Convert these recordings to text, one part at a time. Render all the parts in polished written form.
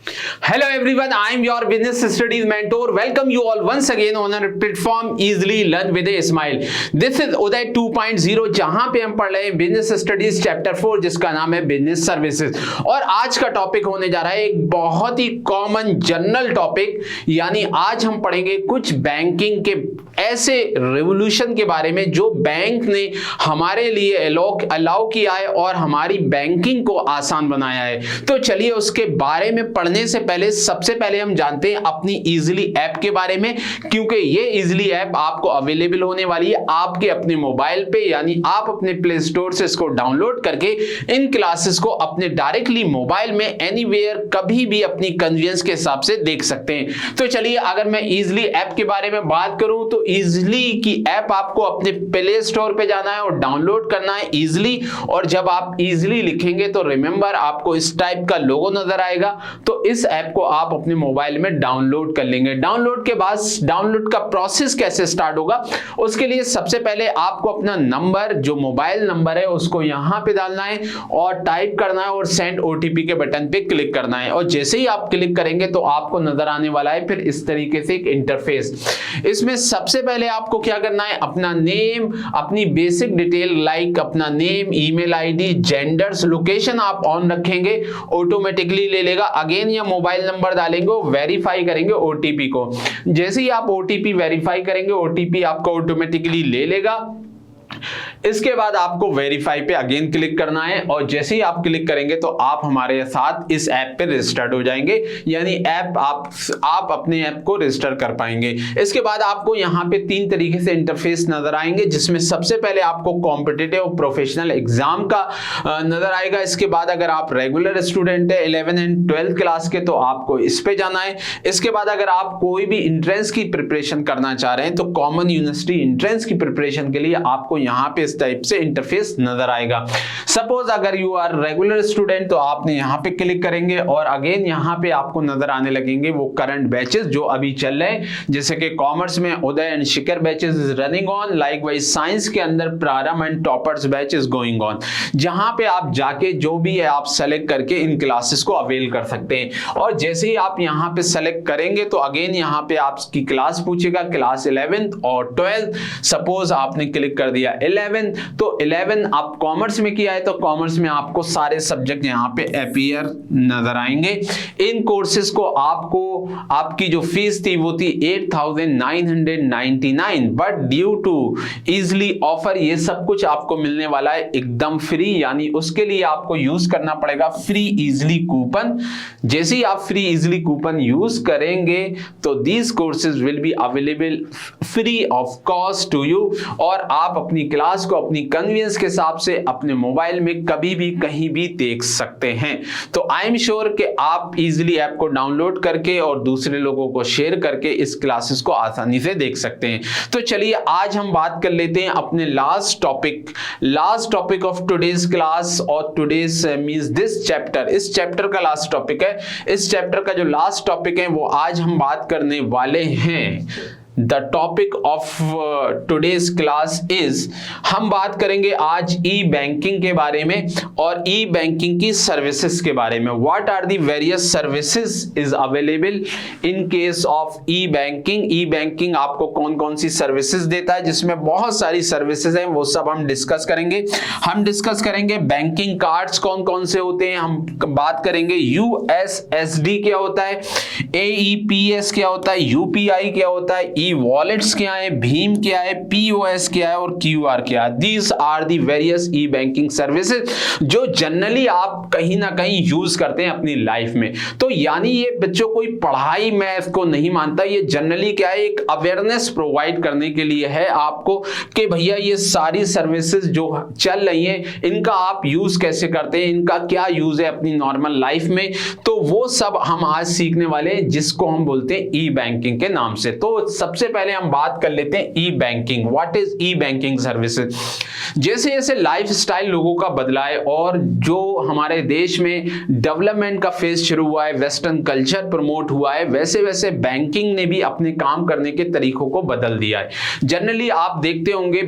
Hello everyone, I am your business studies mentor. Welcome you all once again on our platform Easily Learn with a Smile. This is Uday 2.0 जहां पे हम पढ़ रहे हैं business studies chapter 4 जिसका नाम है बिजनेस सर्विसेज। और आज का टॉपिक होने जा रहा है एक बहुत ही कॉमन जनरल टॉपिक, यानी आज हम पढ़ेंगे कुछ बैंकिंग के ऐसे रेवोल्यूशन के बारे में जो बैंक ने हमारे लिए अलाउ किया है और हमारी बैंकिंग को आसान बनाया है। तो चलिए उसके बारे में पढ़ने से पहले सबसे पहले हम जानते हैं अपनी इजीली ऐप के बारे में, क्योंकि ये इजीली ऐप आपको अवेलेबल होने वाली है आपके अपने मोबाइल पे, यानी आप अपने प्ले स्टोर से इसको डाउनलोड करके इन क्लासेस को अपने डायरेक्टली मोबाइल में एनीवेयर कभी भी अपनी कन्वीनियंस के हिसाब से देख सकते हैं। तो चलिए अगर मैं इजीली ऐप के बारे में बात करूं तो इजीली की ऐप आपको अपने प्ले स्टोर पे जाना है और डाउनलोड करना है इजीली। और जब आप इजीली लिखेंगे तो रिमेंबर आपको इस टाइप का लोगो नजर आएगा, तो इस ऐप को आप अपने मोबाइल में डाउनलोड कर लेंगे। डाउनलोड के बाद डाउनलोड का प्रोसेस कैसे स्टार्ट होगा, उसके लिए सबसे पहले आपको अपना नंबर, जो मोबाइल नंबर है, उसको यहां पे डालना है और टाइप करना है और सेंड ओटीपी के बटन पे क्लिक करना है। और जैसे ही आप क्लिक करेंगे तो आपको नजर आने वाला है फिर इस तरीके से एक इंटरफेस। इसमें सबसे पहले आपको क्या करना है, अपना नेम, अपनी बेसिक डिटेल लाइक अपना name, email ID, genders, location आप ऑन रखेंगे, ऑटोमेटिकली ले लेगा। अगेन या मोबाइल नंबर डालेंगे, वेरीफाई करेंगे ओटीपी को। जैसे ही आप ओटीपी वेरीफाई करेंगे ओटीपी आपको ऑटोमेटिकली ले लेगा। इसके बाद आपको वेरीफाई पे अगेन क्लिक करना है और जैसे ही आप क्लिक करेंगे तो आप हमारे साथ इस ऐप पे रजिस्टर्ड हो जाएंगे, यानी ऐप आप अपने ऐप को रजिस्टर कर पाएंगे। इसके बाद आपको यहाँ पे तीन तरीके से इंटरफेस नजर आएंगे, जिसमें सबसे पहले आपको कॉम्पिटिटिव प्रोफेशनल एग्जाम का नजर आएगा। इसके बाद अगर आप रेगुलर स्टूडेंट है 11 एंड 12 क्लास के तो आपको इस पे जाना है। इसके बाद अगर आप कोई भी एंट्रेंस की प्रिपरेशन करना चाह रहे हैं तो कॉमन यूनिवर्सिटी एंट्रेंस की प्रिपरेशन के लिए आपको यहाँ पे इस टाइप से इंटरफेस नजर आएगा। सपोज अगर यू आर रेगुलर स्टूडेंट तो आपने यहाँ पे क्लिक करेंगे और अगेन यहाँ पे आपको नजर आने लगेंगे वो करंट बैचेस जो अभी चल रहे हैं, जैसे कि कॉमर्स में Uday and Shikhar batches is running on, likewise science के अंदर Prarambh and toppers batch is going on. जहां पे आप जाके जो भी है आप सेलेक्ट करके इन क्लासेस को अवेल कर सकते हैं। और जैसे ही आप यहाँ पे सेलेक्ट करेंगे तो अगेन यहाँ पे आपकी क्लास पूछेगा, क्लास 11th और 12th। सपोज आपने क्लिक कर दिया 11 तो 11 आप कॉमर्स में किया है तो कॉमर्स में आपको सारे सब्जेक्ट यहाँ पे अपीयर नजर आएंगे। इन कोर्सेज को आपको आपकी जो फीस थी वो थी 8,999, but due to easily offer ये सब कुछ आपको मिलने वाला है एकदम फ्री, यानी उसके लिए आपको यूज करना पड़ेगा फ्री इजली कूपन। जैसे ही आप फ्री इजली कूपन यूज करेंगे तो these courses will be available free of cost to you, और आप अपनी क्लास को अपनी कन्वीनियंस के हिसाब से अपने मोबाइल में कभी भी कहीं भी देख सकते हैं। तो आई एम श्योर कि आप इजीली ऐप को डाउनलोड करके और दूसरे लोगों को शेयर करके इस क्लासेस को आसानी से देख सकते हैं। तो चलिए आज हम बात कर लेते हैं अपने last topic of today's class, और टुडेज मींस दिस चैप्टर, इस चैप्टर का लास्ट टॉपिक है। इस चैप्टर का जो लास्ट टॉपिक है वो आज हम बात करने वाले हैं। The topic of today's class is, हम बात करेंगे आज ई बैंकिंग के बारे में और ई बैंकिंग की सर्विसेज के बारे में। What are the various services is available in case of E banking? E banking आपको कौन कौन सी सर्विसेज देता है, जिसमें बहुत सारी सर्विसेज हैं, वो सब हम डिस्कस करेंगे। हम डिस्कस करेंगे बैंकिंग कार्ड्स कौन कौन से होते हैं, हम बात करेंगे यूएसएसडी क्या होता है, एईपीएस क्या होता है, यूपीआई क्या होता है, ई वॉलेट्स क्या है, भीम क्या है, पीओएस क्या है और क्यूआर क्या है। These are the various E banking services जो जनरली आप कहीं ना कहीं यूज करते हैं अपनी लाइफ में। तो यानी ये बच्चों कोई पढ़ाई मैं इसको नहीं मानता, ये जनरली क्या है, एक अवेयरनेस प्रोवाइड करने के लिए है आपको कि भैया ये सारी सर्विसेज जो चल रही हैं इनका आप यूज कैसे करते हैं, इनका क्या यूज है अपनी नॉर्मल लाइफ में। तो वो सब हम आज सीखने वाले हैं जिसको हम बोलते हैं ई बैंकिंग के नाम से। तो सबसे सबसे पहले हम बात कर लेते हैं e banking. What is e banking services? जैसे जैसे लाइफस्टाइल लोगों का बदला है और जो हमारे देश में डेवलपमेंट का फेज शुरू हुआ है, वेस्टर्न कल्चर प्रमोट हुआ है, वैसे वैसे बैंकिंग ने भी अपने काम करने के तरीकों को बदल दिया है। जनरली आप देखते होंगे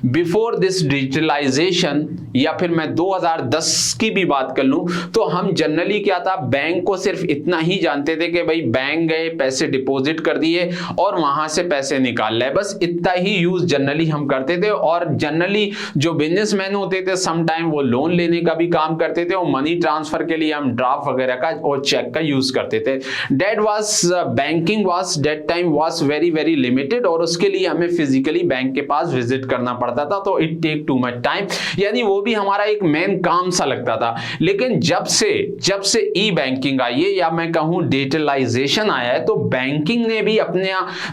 बिफोर दिस डिजिटलाइजेशन, या फिर मैं 2010 की भी बात कर लूं, तो हम जनरली क्या था, बैंक को सिर्फ इतना ही जानते थे कि भाई बैंक गए, पैसे डिपॉजिट कर दिए और वहां से पैसे निकाल ले, बस इतना ही यूज जनरली हम करते थे। और जनरली जो बिजनेसमैन होते थे सम टाइम वो लोन लेने का भी काम करते थे और मनी ट्रांसफर के लिए हम ड्राफ्ट वगैरह का और चेक का यूज करते थे। That was banking was that time was very very limited और उसके लिए हमें फिजिकली बैंक के पास विजिट करना पड़ता था, तो it take too much time, यानी वो भी हमारा एक मेन काम सा लगता था। लेकिन जब से ई बैंकिंग आई है या मैं कहूं डिजिटलाइजेशन आया है, तो बैंकिंग ने भी अपने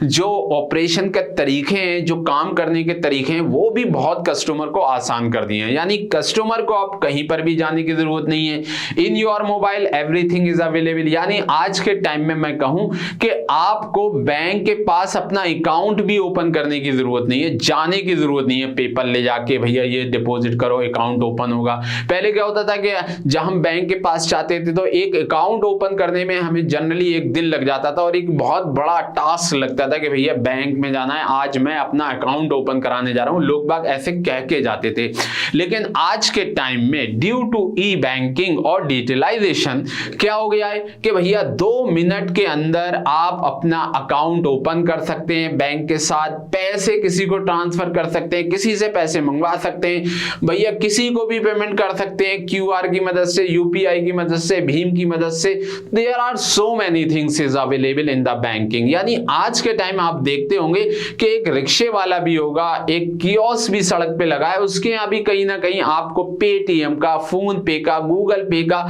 जो ऑपरेशन के तरीके हैं, जो काम करने के तरीके हैं, वो भी बहुत कस्टमर को आसान कर दिए हैं। यानी कस्टमर को आप कहीं पर भी जाने की जरूरत नहीं है, in your mobile everything is available. यानी आज के टाइम में मैं कहूं कि आपको बैंक के पास अपना अकाउंट भी ओपन करने की जरूरत नहीं है, जाने की जरूरत नहीं है पेपर ले जाके भैया ये डिपॉजिट करो अकाउंट ओपन होगा। पहले क्या होता था कि जब हम बैंक के पास जाते थे तो एक अकाउंट ओपन करने में हमें जनरली एक दिन लग जाता था और एक बहुत बड़ा टास्क लगता था कि भैया बैंक में जाना है, आज मैं अपना अकाउंट ओपन कराने जा रहा हूं। लोग बाग ऐसे कह के जाते थे। लेकिन आज के टाइम में ड्यू टू ई बैंकिंग और डिजिटलाइजेशन क्या हो गया है कि भैया 2 मिनट के अंदर आप अपना अकाउंट ओपन कर सकते हैं, बैंक के साथ पैसे किसी को ट्रांसफर कर सकते हैं, किसी से पैसे मंगवा सकते हैं, भैया किसी को भी पेमेंट कर सकते हैं क्यूआर की मदद से, यूपीआई की मदद से, भीम की मदद से। There are so many things is available in the banking. यानी आज के टाइम आप देखते होंगे कि एक रिक्शे वाला भी होगा, एक कियोस्क भी सड़क पे लगा है, उसके यहां भी कहीं ना कहीं आपको पेटीएम का, फोन पे का, गूगल पे का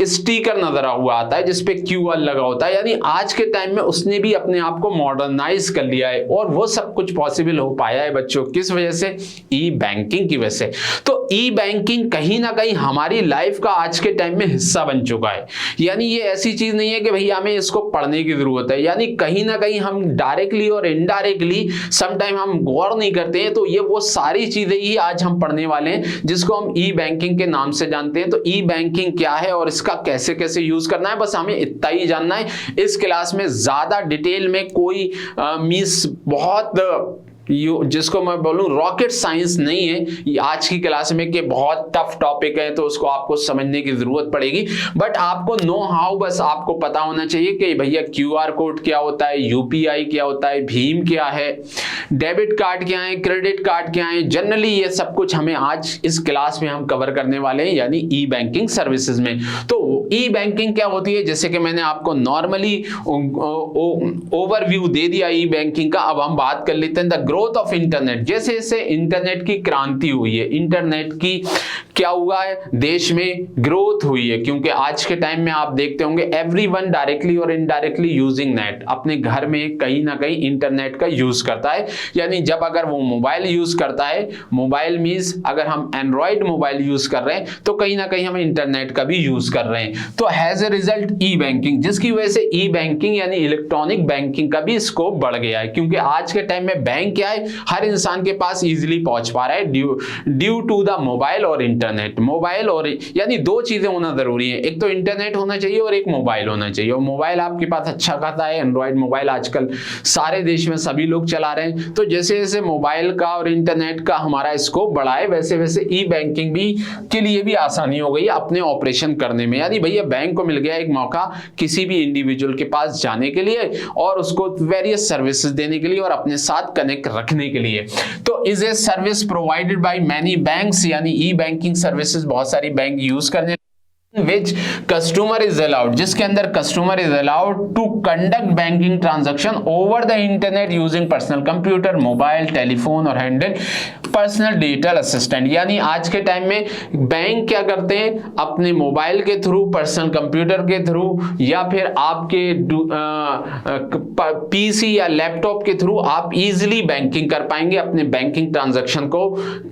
स्टिकर नजर हुआ आता है जिसपे क्यूआर लगा होता है। यानी आज के टाइम में उसने भी अपने आप को मॉडर्नाइज कर लिया है और वो सब कुछ पॉसिबल हो पाया है बच्चों, किस वजह से? ई बैंकिंग की वजह से। तो ई बैंकिंग कहीं ना कहीं हमारी लाइफ का आज के टाइम में हिस्सा बन चुका है। यानी ये ऐसी चीज नहीं है कि भैया हमें इसको पढ़ने की जरूरत है, यानी कहीं ना कहीं हम डायरेक्टली और इनडायरेक्टली समटाइम हम गौर नहीं करते हैं, तो ये वो सारी चीजें ही आज हम पढ़ने वाले हैं जिसको हम ई बैंकिंग के नाम से जानते हैं। तो ई बैंकिंग क्या है और इसका कैसे कैसे यूज करना है, बस हमें इतना ही जानना है। इस क्लास में ज्यादा डिटेल में कोई मींस बहुत जिसको मैं बोलूं रॉकेट साइंस नहीं है आज की क्लास में कि बहुत टफ टॉपिक है तो उसको आपको समझने की जरूरत पड़ेगी, बट आपको नो हाउ बस आपको पता होना चाहिए कि भैया क्यूआर कोड क्या होता है, यूपीआई क्या होता है, भीम क्या है, डेबिट कार्ड क्या है, क्रेडिट कार्ड क्या है। जनरली ये सब कुछ हमें आज इस क्लास में हम कवर करने वाले हैं, यानी ई बैंकिंग सर्विसेज में। तो ई बैंकिंग क्या होती है, जैसे कि मैंने आपको नॉर्मली ओवरव्यू दे दिया ई बैंकिंग का। अब हम बात कर लेते हैं द ग्रोथ ऑफ इंटरनेट। जैसे जैसे इंटरनेट की क्रांति हुई है, इंटरनेट की क्या हुआ है, देश में ग्रोथ हुई है, क्योंकि आज के टाइम में आप देखते होंगे एवरीवन डायरेक्टली और इनडायरेक्टली यूजिंग नेट, अपने घर में कहीं ना कहीं इंटरनेट का यूज करता है। यानी जब अगर वो मोबाइल यूज करता है, मोबाइल मींस अगर हम एंड्रॉइड मोबाइल यूज कर रहे हैं तो कहीं ना कहीं हम इंटरनेट का भी यूज कर रहे हैं। तो has a result E banking, जिसकी वजह से ई बैंकिंग यानी इलेक्ट्रॉनिक बैंकिंग का भी स्कोप बढ़ गया है, क्योंकि आज के टाइम में बैंक क्या है, हर इंसान के पास इजीली पहुंच पा रहा है ड्यू टू द मोबाइल और इंटरनेट। मोबाइल और यानी 2 चीजें होना जरूरी है, एक तो इंटरनेट होना चाहिए और एक मोबाइल होना चाहिए। और मोबाइल आपके पास अच्छा खाता है, एंड्रॉइड मोबाइल आजकल सारे देश में सभी लोग चला रहे हैं। तो जैसे जैसे मोबाइल का और इंटरनेट का हमारा स्कोप बढ़ा है, वैसे वैसे ई बैंकिंग भी के लिए भी आसानी हो गई है अपने ऑपरेशन करने में। यानी भैया बैंक को मिल गया एक मौका किसी भी इंडिविजुअल के पास जाने के लिए और उसको वेरियस सर्विसेज देने के लिए और अपने साथ कनेक्ट रखने के लिए। तो is a service provided by many banks, यानी ई बैंकिंग सर्विसेज बहुत सारी बैंक यूज करने which customer is allowed, जिसके अंदर customer is allowed to conduct banking transaction over the internet using personal computer, mobile, telephone और handle personal digital assistant। यानी आज के टाइम में बैंक क्या करते हैं, अपने मोबाइल के थ्रू, पर्सनल कंप्यूटर के थ्रू या फिर आपके पीसी या लैपटॉप के थ्रू आप इजीली बैंकिंग कर पाएंगे, अपने बैंकिंग ट्रांजैक्शन को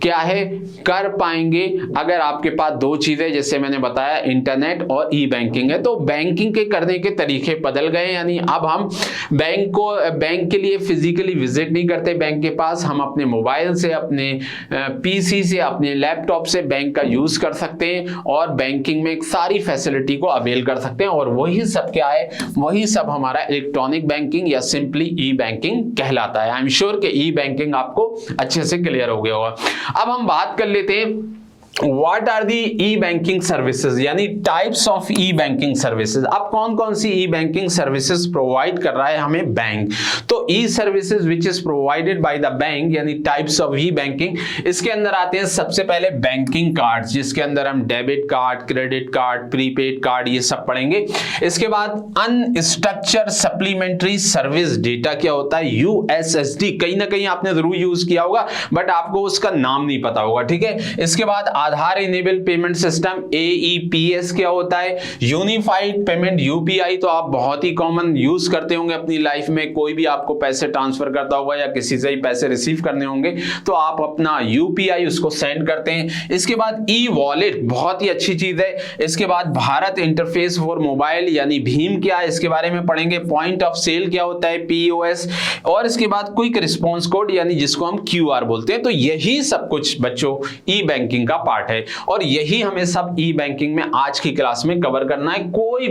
क्या है कर पाएंगे। अगर आपके पास 2 चीजें जैसे मैंने बताया इंटरनेट और ई बैंकिंग है। तो बैंकिंग के करने के तरीके बदल गए, यानी अब हम बैंक के लिए फिजिकली विजिट नहीं करते बैंक के पास, हम अपने मोबाइल से, अपने पीसी से, अपने लैपटॉप से बैंक का यूज कर सकते हैं और बैंकिंग में सारी फैसिलिटी को अवेल कर सकते हैं। और वही सब क्या है, वही सब हमारा इलेक्ट्रॉनिक बैंकिंग या सिंपली ई बैंकिंग कहलाता है। आई एम श्योर कि ई बैंकिंग आपको अच्छे से क्लियर हो गया होगा। अब हम बात कर लेते हैं What are the e-banking services, यानी types of E banking services. अब कौन कौन सी ई बैंकिंग सर्विसेज प्रोवाइड कर रहा है हमें बैंक? तो e services which is provided by the bank, यानी टाइप्स ऑफ ई बैंकिंग, इसके अंदर आते हैं सबसे पहले बैंकिंग कार्ड, जिसके अंदर हम debit card, credit card, prepaid card ये सब पढ़ेंगे। इसके बाद अनस्ट्रक्चर्ड सप्लीमेंट्री सर्विस डेटा क्या होता है, USSD, कहीं ना कहीं आपने जरूर यूज किया होगा बट आपको उसका नाम नहीं पता होगा, ठीक है। इसके बाद आधार इनेबल पेमेंट सिस्टम, AEPS क्या होता है, यूनिफाइड पेमेंट UPI, तो आप बहुत ही कॉमन यूज करते होंगे अपनी लाइफ में, कोई भी आपको पैसे ट्रांसफर करता होगा या किसी से ही पैसे रिसीव करने होंगे तो आप अपना UPI उसको सेंड करते हैं। इसके बाद ई वॉलेट, बहुत ही अच्छी चीज है। इसके बाद भारत इंटरफेस फॉर मोबाइल, यानी भीम क्या है इसके बारे में पढ़ेंगे। पॉइंट ऑफ सेल क्या होता है, POS, और इसके बाद क्विक रिस्पॉन्स कोड, यानी जिसको हम QR बोलते हैं। तो यही सब कुछ बच्चों ई बैंकिंग का पार्ट है और यही हमें सब ई बैंकिंग में आज की क्लास में कवर करना है। कोई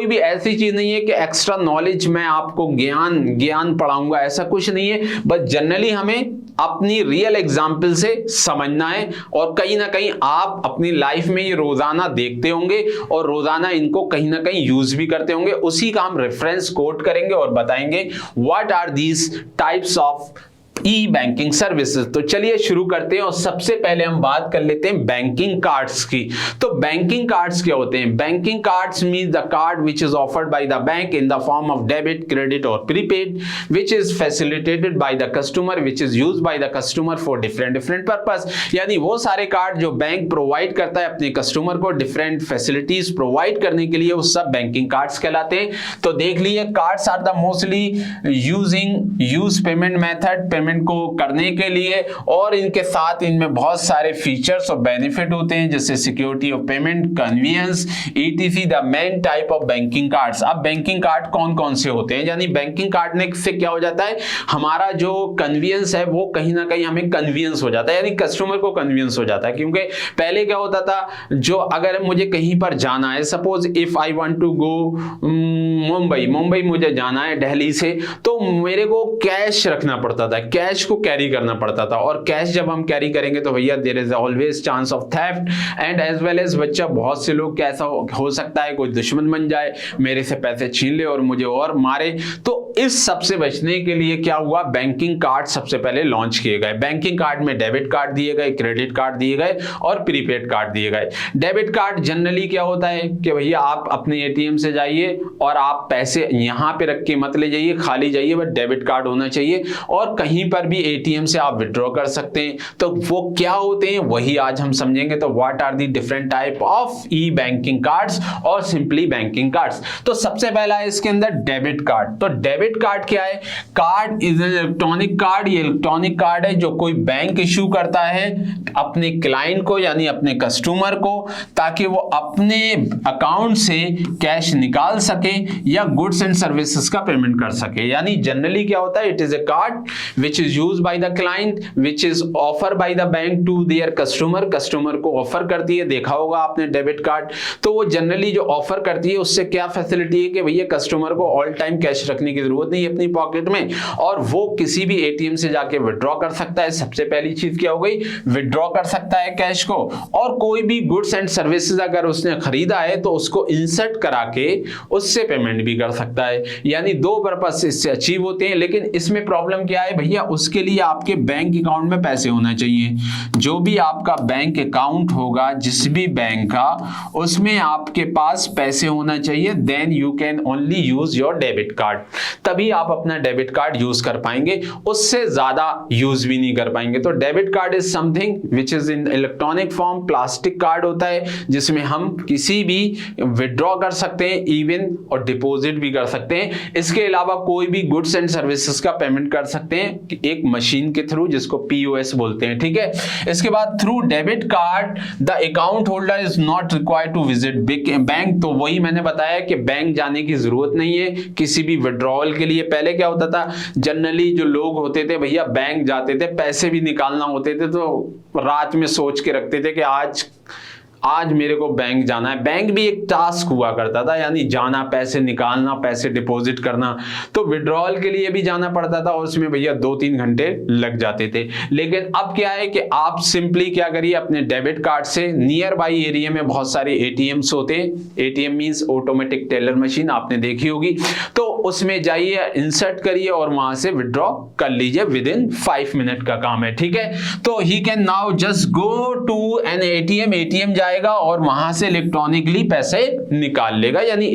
भी ऐसी चीज नहीं है कि एक्स्ट्रा नॉलेज मैं आपको ज्ञान पढ़ाऊंगा, ऐसा कुछ नहीं है। बस जनरली हमें अपनी रियल एग्जाम्पल से समझना है और कहीं ना कहीं आप अपनी लाइफ में ये रोजाना देखते होंगे और रोजाना इनको कहीं ना कहीं यूज भी करते होंगे। उसी का हम रेफरेंस कोट करेंगे और बताएंगे what are these types of E banking services. तो चलिए शुरू करते हैं और सबसे पहले हम बात कर लेते हैं बैंकिंग कार्ड्स की। तो बैंकिंग कार्ड्स क्या होते हैं? Banking cards means the card which is offered by the bank in the form of debit, credit और prepaid, which is facilitated by the customer, which is used by the customer for different purpose. यानी वो सारे card जो bank provide करता है अपने customer को different facilities provide करने के लिए, वो सब बैंकिंग कार्ड्स कहलाते हैं। तो देख लीजिए, cards are the mostly use payment method, payment को करने के लिए, और इनके साथ इनमें बहुत सारे फीचर्स और बेनिफिट होते हैं जैसे security of payment, convenience, ETC the main type of banking cards. अब बैंकिंग कार्ड कौन कौन से होते हैं? यानी बैंकिंग कार्ड ने से क्या हो जाता है, हमारा जो कन्वीनियंस है वो कहीं ना कहीं हमें कन्वीनियंस हो जाता है, यानी कस्टमर को कन्वीनियंस हो जाता है। क्योंकि पहले क्या होता था, जो अगर मुझे कहीं पर जाना है, suppose if I want to go Mumbai मुझे जाना है दिल्ली से, तो मेरे को कैश रखना पड़ता था, कैश को कैरी करना पड़ता था। और कैश जब हम कैरी करेंगे तो भैया there is always chance of theft and as well as बच्चा, बहुत से लोग कैसा हो सकता है कोई दुश्मन बन जाए, मेरे से पैसे छीन ले और मुझे और मारे। तो इस सब से बचने के लिए क्या हुआ, बैंकिंग कार्ड सबसे पहले लॉन्च किए गए। बैंकिंग कार्ड में डेबिट कार्ड दिए गए, क्रेडिट कार्ड दिए गए और प्रीपेड कार्ड दिए गए। डेबिट कार्ड जनरली क्या होता है कि भैया आप अपने ATM से जाइए और आप पैसे यहां पे रख के मत ले जाइए, खाली जाइए, बट डेबिट कार्ड होना चाहिए और कहीं पर भी ATM से आप विड्रॉ कर सकते हैं। तो वो क्या होते हैं वही आज हम समझेंगे। तो what are the different type of E banking cards और सिंपली बैंकिंग कार्ड्स। तो सबसे पहला है इसके अंदर डेबिट कार्ड। तो डेबिट कार्ड क्या है? Card is an electronic card, ये इलेक्ट्रॉनिक कार्ड है जो कोई बैंक इशू करता है अपने क्लाइंट को, यानी अपने कस्टमर को, ताकि वो अपने अकाउंट से कैश निकाल सके या गुड्स एंड सर्विसेज का पेमेंट कर सके। यानी जनरली क्या होता है, it is A card which is used by the client, which is offered by the bank to their customer, customer को ऑफर करती है। देखा होगा आपने डेबिट कार्ड, तो वो जनरली जो ऑफर करती है उससे क्या फैसिलिटी है कि भैया कस्टमर को ऑल टाइम कैश रखने की जरूरत नहीं है अपनी पॉकेट में और वो किसी भी ATM से जाके विड्रॉ कर सकता है। सबसे पहली चीज क्या हो गई, विड्रॉ कर सकता है कैश को, और कोई भी गुड्स एंड सर्विसेज अगर उसने खरीदा है तो उसको इंसर्ट करा के उससे पेमेंट भी कर सकता है। यानी दो पर्पस इससे अचीव होते हैं। लेकिन इसमें प्रॉब्लम क्या है भैया, उसके लिए आपके बैंक अकाउंट में पैसे होना चाहिए। जो भी आपका बैंक अकाउंट होगा जिस भी बैंक का, उसमें आपके पास पैसे होना चाहिए, then you can only use your debit card. तभी आप अपना डेबिट कार्ड यूज कर पाएंगे, उससे ज्यादा यूज भी नहीं कर पाएंगे। तो debit card is something which is in electronic form, plastic card होता है जिसमें हम किसी भी विड्रॉ कर सकते हैं इवन और डिपॉजिट भी कर सकते हैं। इसके अलावा कोई भी गुड्स एंड सर्विसेज का पेमेंट कर सकते हैं एक मशीन के थ्रू जिसको पीओएस बोलते हैं, ठीक है। इसके बाद through debit card the account holder is not required to visit bank. तो वही मैंने बताया कि बैंक जाने की जरूरत नहीं है किसी भी विड्रॉवल के लिए। पहले क्या होता था, जनरली जो लोग होते थे भैया बैंक जाते थे, पैसे भी निकालना होते थे तो रात में सोच के रखते थे कि आज मेरे को बैंक जाना है। बैंक भी एक टास्क हुआ करता था, यानी जाना, पैसे निकालना, पैसे डिपॉजिट करना। तो विड्रॉल के लिए भी जाना पड़ता था और उसमें भैया 2-3 घंटे लग जाते थे। लेकिन अब क्या है कि आप सिंपली क्या करिए, अपने डेबिट कार्ड से नियर बाई एरिया में बहुत सारे एटीएम्स होते हैं, ATM means automatic teller machine, आपने देखी होगी, तो उसमें जाइए, इंसर्ट करिए और वहां से विड्रॉ कर लीजिए। विद इन 5 मिनट का काम है, ठीक है। तो he can now just go to an ATM जाएगा और वहां से इलेक्ट्रॉनिकली पैसे निकाल लेगा। यानी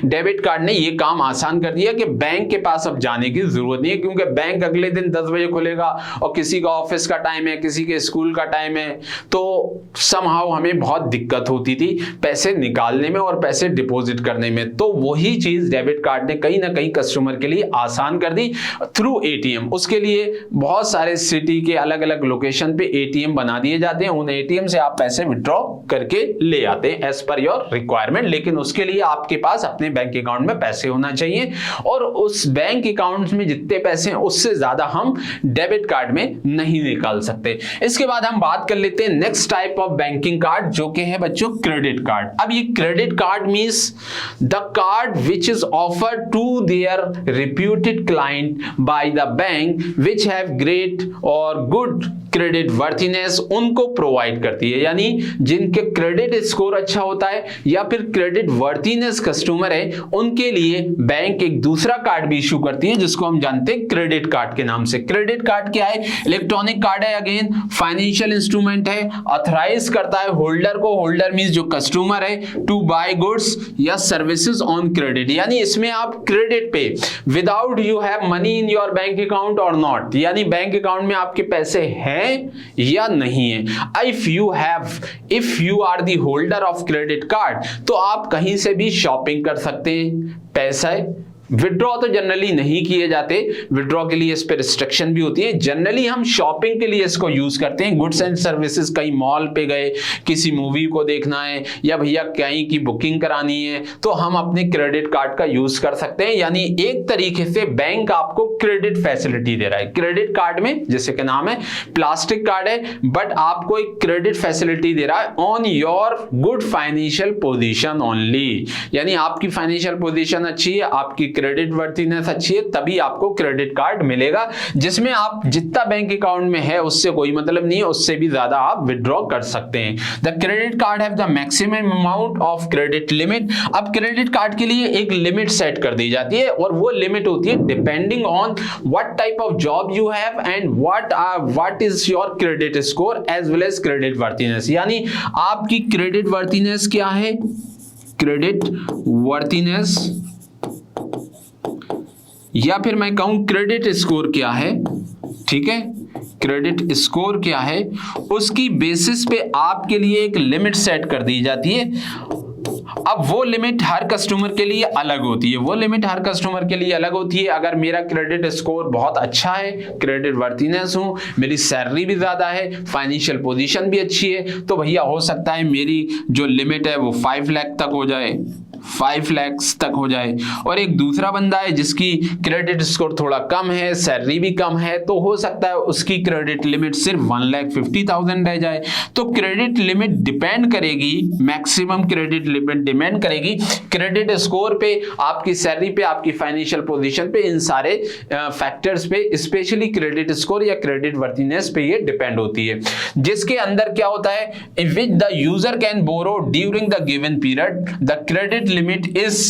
डेबिट कार्ड ने ये काम आसान कर दिया कि बैंक के पास अब जाने की जरूरत नहीं है, क्योंकि बैंक अगले दिन 10 बजे खुलेगा और किसी का ऑफिस का टाइम है, किसी के स्कूल का टाइम है, तो समहाउ हमें बहुत दिक्कत होती थी पैसे निकालने में और पैसे डिपॉजिट करने में। तो वही चीज डेबिट कार्ड ने कहीं ना कहीं कस्टमर के लिए आसान कर दी थ्रू एटीएम। उसके लिए बहुत सारे सिटी के अलग अलग लोकेशन पे एटीएम बना दिए जाते हैं, उन एटीएम से आप पैसे विड्रॉ करके ले आते हैं एज पर योर रिक्वायरमेंट। लेकिन उसके लिए आपके पास अपने बैंक अकाउंट में पैसे होना चाहिए और उस बैंक अकाउंट में जितने पैसे हैं उससे ज्यादा हम डेबिट कार्ड में नहीं निकाल सकते। इसके बाद हम बात कर लेते हैं next type of banking card, जो कि है बच्चों क्रेडिट कार्ड। अब ये credit card means the card which is offered to their reputed client by the bank which have great और गुड क्रेडिट वर्थिनेस, उनको प्रोवाइड करती है। यानी जिनके क्रेडिट स्कोर अच्छा होता है या फिर क्रेडिट वर्थिनेस कस्टमर है, उनके लिए बैंक एक दूसरा कार्ड भी इशू करती है जिसको हम जानते हैं क्रेडिट कार्ड के नाम से। क्रेडिट कार्ड क्या है? इलेक्ट्रॉनिक कार्ड है, अगेन फाइनेंशियल इंस्ट्रूमेंट है, ऑथराइज करता है होल्डर को, होल्डर मींस जो कस्टमर है, टू बाय गुड्स या सर्विसेज ऑन क्रेडिट। यानी इसमें आप क्रेडिट पे without you have money in your bank account और नॉट, यानी बैंक अकाउंट में आपके पैसे हैं या नहीं है। If you are the holder of credit card, तो आप कहीं से भी शॉपिंग कर सकते हैं। पैसा विड्रॉ तो जनरली नहीं किए जाते, विड्रॉ के लिए इस पे रिस्ट्रिक्शन भी होती है। जनरली हम शॉपिंग के लिए इसको यूज करते हैं, गुड्स एंड सर्विसेज, कहीं मॉल पे गए, किसी मूवी को देखना है या भैया कहीं की बुकिंग करानी है, तो हम अपने क्रेडिट कार्ड का यूज कर सकते हैं। यानी एक तरीके से बैंक आपको क्रेडिट फैसिलिटी दे रहा है। क्रेडिट कार्ड में जैसे कि नाम है प्लास्टिक कार्ड है, बट आपको एक क्रेडिट फैसिलिटी दे रहा है on your good financial position only. यानी आपकी फाइनेंशियल पोजीशन अच्छी है, आपकी क्रेडिट वर्थिनेस अच्छी है, तभी आपको क्रेडिट कार्ड मिलेगा, जिसमें आप जितना बैंक अकाउंट में है उससे कोई मतलब नहीं है, उससे भी ज्यादा आप विड्रॉ कर सकते हैं। The credit card have the maximum amount of credit limit. अब क्रेडिट कार्ड के लिए एक लिमिट सेट कर दी जाती है और वो लिमिट होती है depending on what type of job you have and what is your credit score as well as credit worthiness. यानी आपकी क्रेडिट वर्थिनेस क्या है, क्रेडिट वर्थिनेस, या फिर मैं कहूं क्रेडिट स्कोर क्या है, ठीक है, क्रेडिट स्कोर क्या है, उसकी बेसिस पे आपके लिए एक लिमिट सेट कर दी जाती है। अब वो लिमिट हर कस्टमर के लिए अलग होती है, वो लिमिट हर कस्टमर के लिए अलग होती है। अगर मेरा क्रेडिट स्कोर बहुत अच्छा है, क्रेडिट वर्थिनेस हूं, मेरी सैलरी भी ज्यादा है, फाइनेंशियल पोजीशन भी अच्छी है, तो भैया हो सकता है मेरी जो लिमिट है वो 5 लाख तक हो जाए, 5 लाख तक हो जाए। और एक दूसरा बंदा है जिसकी क्रेडिट स्कोर थोड़ा कम है, सैलरी भी कम है, तो हो सकता है उसकी क्रेडिट लिमिट सिर्फ 1,50,000 रह जाए। तो क्रेडिट लिमिट डिपेंड करेगी, मैक्सिमम क्रेडिट लिमिट डिपेंड करेगी क्रेडिट स्कोर पे, आपकी सैलरी पे, आपकी फाइनेंशियल पोजीशन पे, इन सारे फैक्टर्स पे, स्पेशली क्रेडिट स्कोर या क्रेडिट वर्थिनेस पे ये डिपेंड होती है। जिसके अंदर क्या होता है, which the user can borrow during the given period, the credit limit is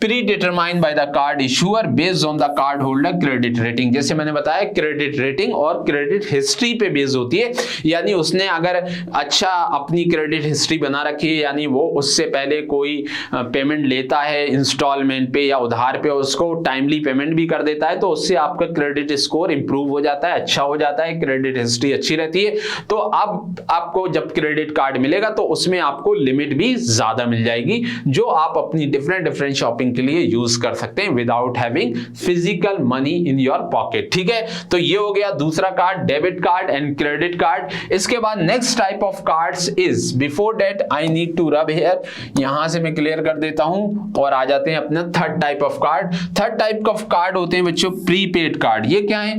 predetermined by the card issuer based on the card holder credit rating. जैसे मैंने बताया क्रेडिट रेटिंग और क्रेडिट हिस्ट्री पे बेस होती है, यानी उसने अगर अच्छा अपनी क्रेडिट हिस्ट्री बना रखी है, यानी वो उससे पहले कोई पेमेंट लेता है इंस्टॉलमेंट पे या उधार पे, उसको टाइमली पेमेंट भी कर देता है, तो उससे आपका क्रेडिट स्कोर इंप्रूव हो जाता है, अच्छा हो जाता है, क्रेडिट हिस्ट्री अच्छी रहती है। तो अब आपको जब क्रेडिट कार्ड मिलेगा तो उसमें आपको लिमिट भी ज्यादा मिल जाएगी, जो आप अपनी डिफरेंट शॉपिंग के लिए यूज कर सकते हैं without having physical money in your pocket. ठीक है, तो ये हो गया दूसरा card, debit card and credit card. इसके बाद next type of cards is, before that I need to rub here, यहां से मैं क्लियर कर देता हूं और आ जाते हैं अपना third type of card. Third type of card होते हैं बच्चों प्रीपेड कार्ड। ये क्या है?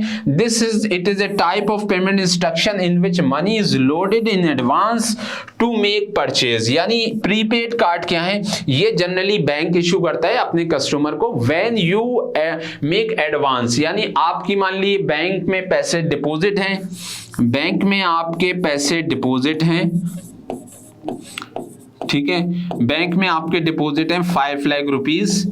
It is a type of payment instruction in which money is loaded in advance to make purchase. यानी प्रीपेड कार्ड क्या है? ये जनरली बैंक इशू करता है अपने कस्टमर को व्हेन यू मेक एडवांस, यानी आपकी मान ली बैंक में पैसे डिपॉजिट हैं, बैंक में आपके पैसे डिपॉजिट हैं, ठीक है, बैंक में आपके डिपॉजिट हैं 5 लाख रुपीस,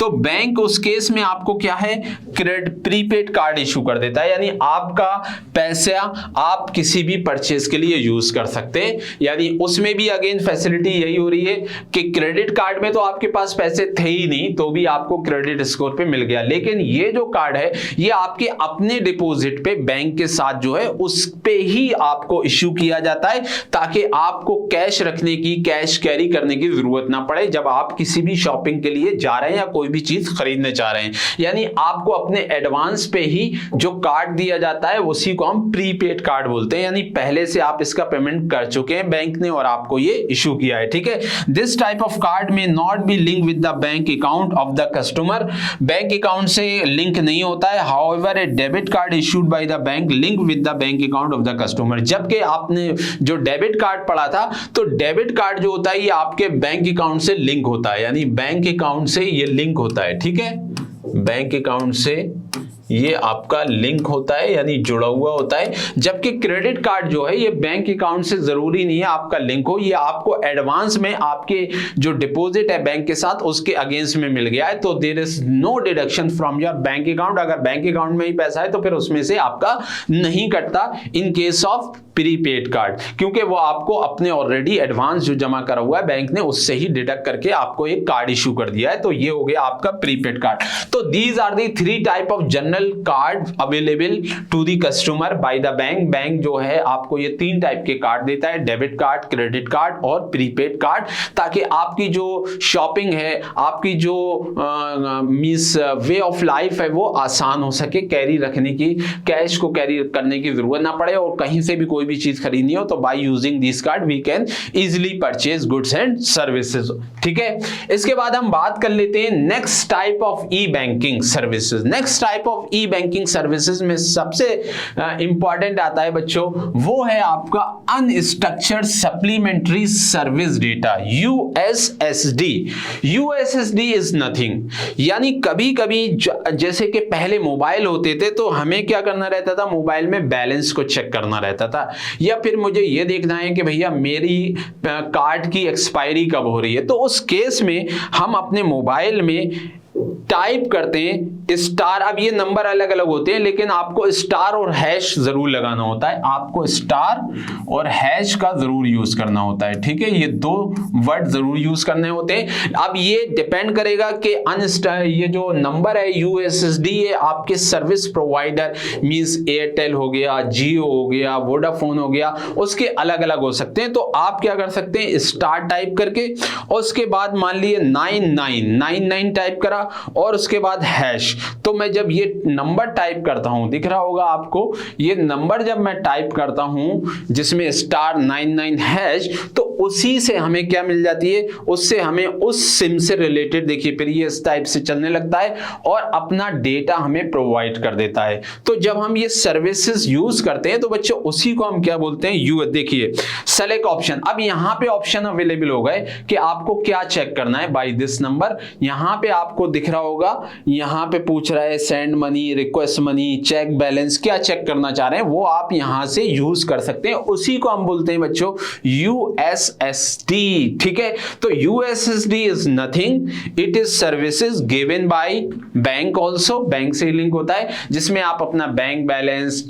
तो बैंक उस केस में आपको क्या है, प्रीपेड कार्ड इशू कर देता है, यानी आपका पैसा आप किसी भी परचेज के लिए यूज कर सकते हैं। यानी उसमें भी अगेन फैसिलिटी यही हो रही है कि क्रेडिट कार्ड में तो आपके पास पैसे थे ही नहीं तो भी आपको क्रेडिट स्कोर पे मिल गया, लेकिन ये जो कार्ड है ये आपके अपने डिपॉजिट पे बैंक के साथ जो है उस पे ही आपको इशू किया जाता है, ताकि आपको कैश रखने की, कैश कैरी करने की जरूरत ना पड़े जब आप किसी भी शॉपिंग के लिए जा रहे हैं या कोई भी चीज खरीदने जा रहे हैं। यानी आपको अपने एडवांस पे ही जो कार्ड दिया जाता है उसी को हम प्रीपेड कार्ड बोलते हैं, यानी पहले से आप इसका पेमेंट कर चुके हैं बैंक ने और आपको ये इशू किया है। ठीक है, दिस टाइप ऑफ कार्ड में not be link with the bank account of the customer, bank account से लिंक नहीं होता है। However A debit card issued by the bank link with the bank account of the customer. जबकि आपने जो debit card पढ़ा था तो डेबिट कार्ड जो होता है ये आपके बैंक अकाउंट से लिंक होता है, यानी बैंक अकाउंट से ये लिंक होता है। ठीक है, बैंक अकाउंट से ये आपका लिंक होता है, यानी जुड़ा हुआ होता है। जबकि क्रेडिट कार्ड जो है ये बैंक अकाउंट से जरूरी नहीं है आपका लिंक हो, ये आपको एडवांस में आपके जो डिपॉजिट है बैंक के साथ उसके अगेंस्ट में मिल गया है, तो there is no deduction from your bank account. अगर बैंक अकाउंट में ही पैसा है तो फिर उसमें से आपका नहीं कटता in case of prepaid card, क्योंकि वो आपको अपने ऑलरेडी एडवांस जो जमा करा हुआ है बैंक ने उससे ही डिडक्ट करके आपको एक कार्ड इशू कर दिया है। तो ये हो गया आपका प्रीपेड कार्ड। तो these are the 3 type of general card available to the customer by the bank. Bank जो है आपको ये 3 टाइप के कार्ड देता है, डेबिट कार्ड, क्रेडिट कार्ड और प्रीपेड कार्ड, ताकि आपकी जो शॉपिंग है, आपकी जो मींस वे ऑफ लाइफ है वो आसान हो सके, कैरी रखने की, कैश को कैरी करने की जरूरत ना पड़े, और कहीं से भी कोई भी चीज खरीदनी हो तो by using this card we can easily purchase goods and services. ठीक है, इसके बाद हम बात कर लेते हैं next type of E banking services. Next type of E banking services में सबसे इंपॉर्टेंट आता है बच्चों, वो है आपका unstructured supplementary service data, USSD. USSD is nothing, यानी कभी कभी जैसे कि पहले मोबाइल होते थे तो हमें क्या करना रहता था, मोबाइल में बैलेंस को चेक करना रहता था, या फिर मुझे यह देखना है कि भैया मेरी कार्ड की एक्सपायरी कब हो रही है। तो उस केस में हम अपने मोबाइल में टाइप करते हैं स्टार, अब ये नंबर अलग अलग होते हैं लेकिन आपको स्टार और हैश जरूर लगाना होता है, आपको स्टार और हैश का जरूर यूज करना होता है। ठीक है, ये 2 वर्ड जरूर यूज करने होते हैं। अब ये डिपेंड करेगा कि ये जो नंबर है यूएसएसडी, ये आपके सर्विस प्रोवाइडर मींस एयरटेल हो गया, जियो हो गया, वोडाफोन हो गया, उसके अलग अलग हो सकते हैं। तो आप क्या कर सकते हैं, स्टार टाइप करके और उसके बाद मान लिए 9999 टाइप करा और उसके बाद हैश। तो मैं जब ये नंबर टाइप करता हूं, दिख रहा होगा आपको, ये नंबर जब मैं टाइप करता हूं जिसमें स्टार 99 हैश, तो उसी से हमें क्या मिल जाती है, उससे हमें उस सिम से रिलेटेड, देखिए फिर ये इस टाइप से चलने लगता है और अपना डेटा हमें प्रोवाइड कर देता है। तो जब हम ये सर्विसेज यूज करते हैं तो बच्चों उसी को हम क्या बोलते हैं, यू। देखिए सेलेक्ट ऑप्शन, अब यहां पे ऑप्शन अवेलेबल हो गए कि आपको क्या चेक करना है बाय दिस नंबर। यहां पे आपको दिख रहा होगा, यहाँ पे पूछ रहा है send money, request money, check balance, क्या चेक करना चाह रहे हैं वो आप यहां से यूज कर सकते हैं। उसी को हम बोलते हैं बच्चों यूएसएसडी। ठीक है, तो USSD is nothing, it is services given by bank, also bank से लिंक होता है, जिसमें आप अपना बैंक बैलेंस,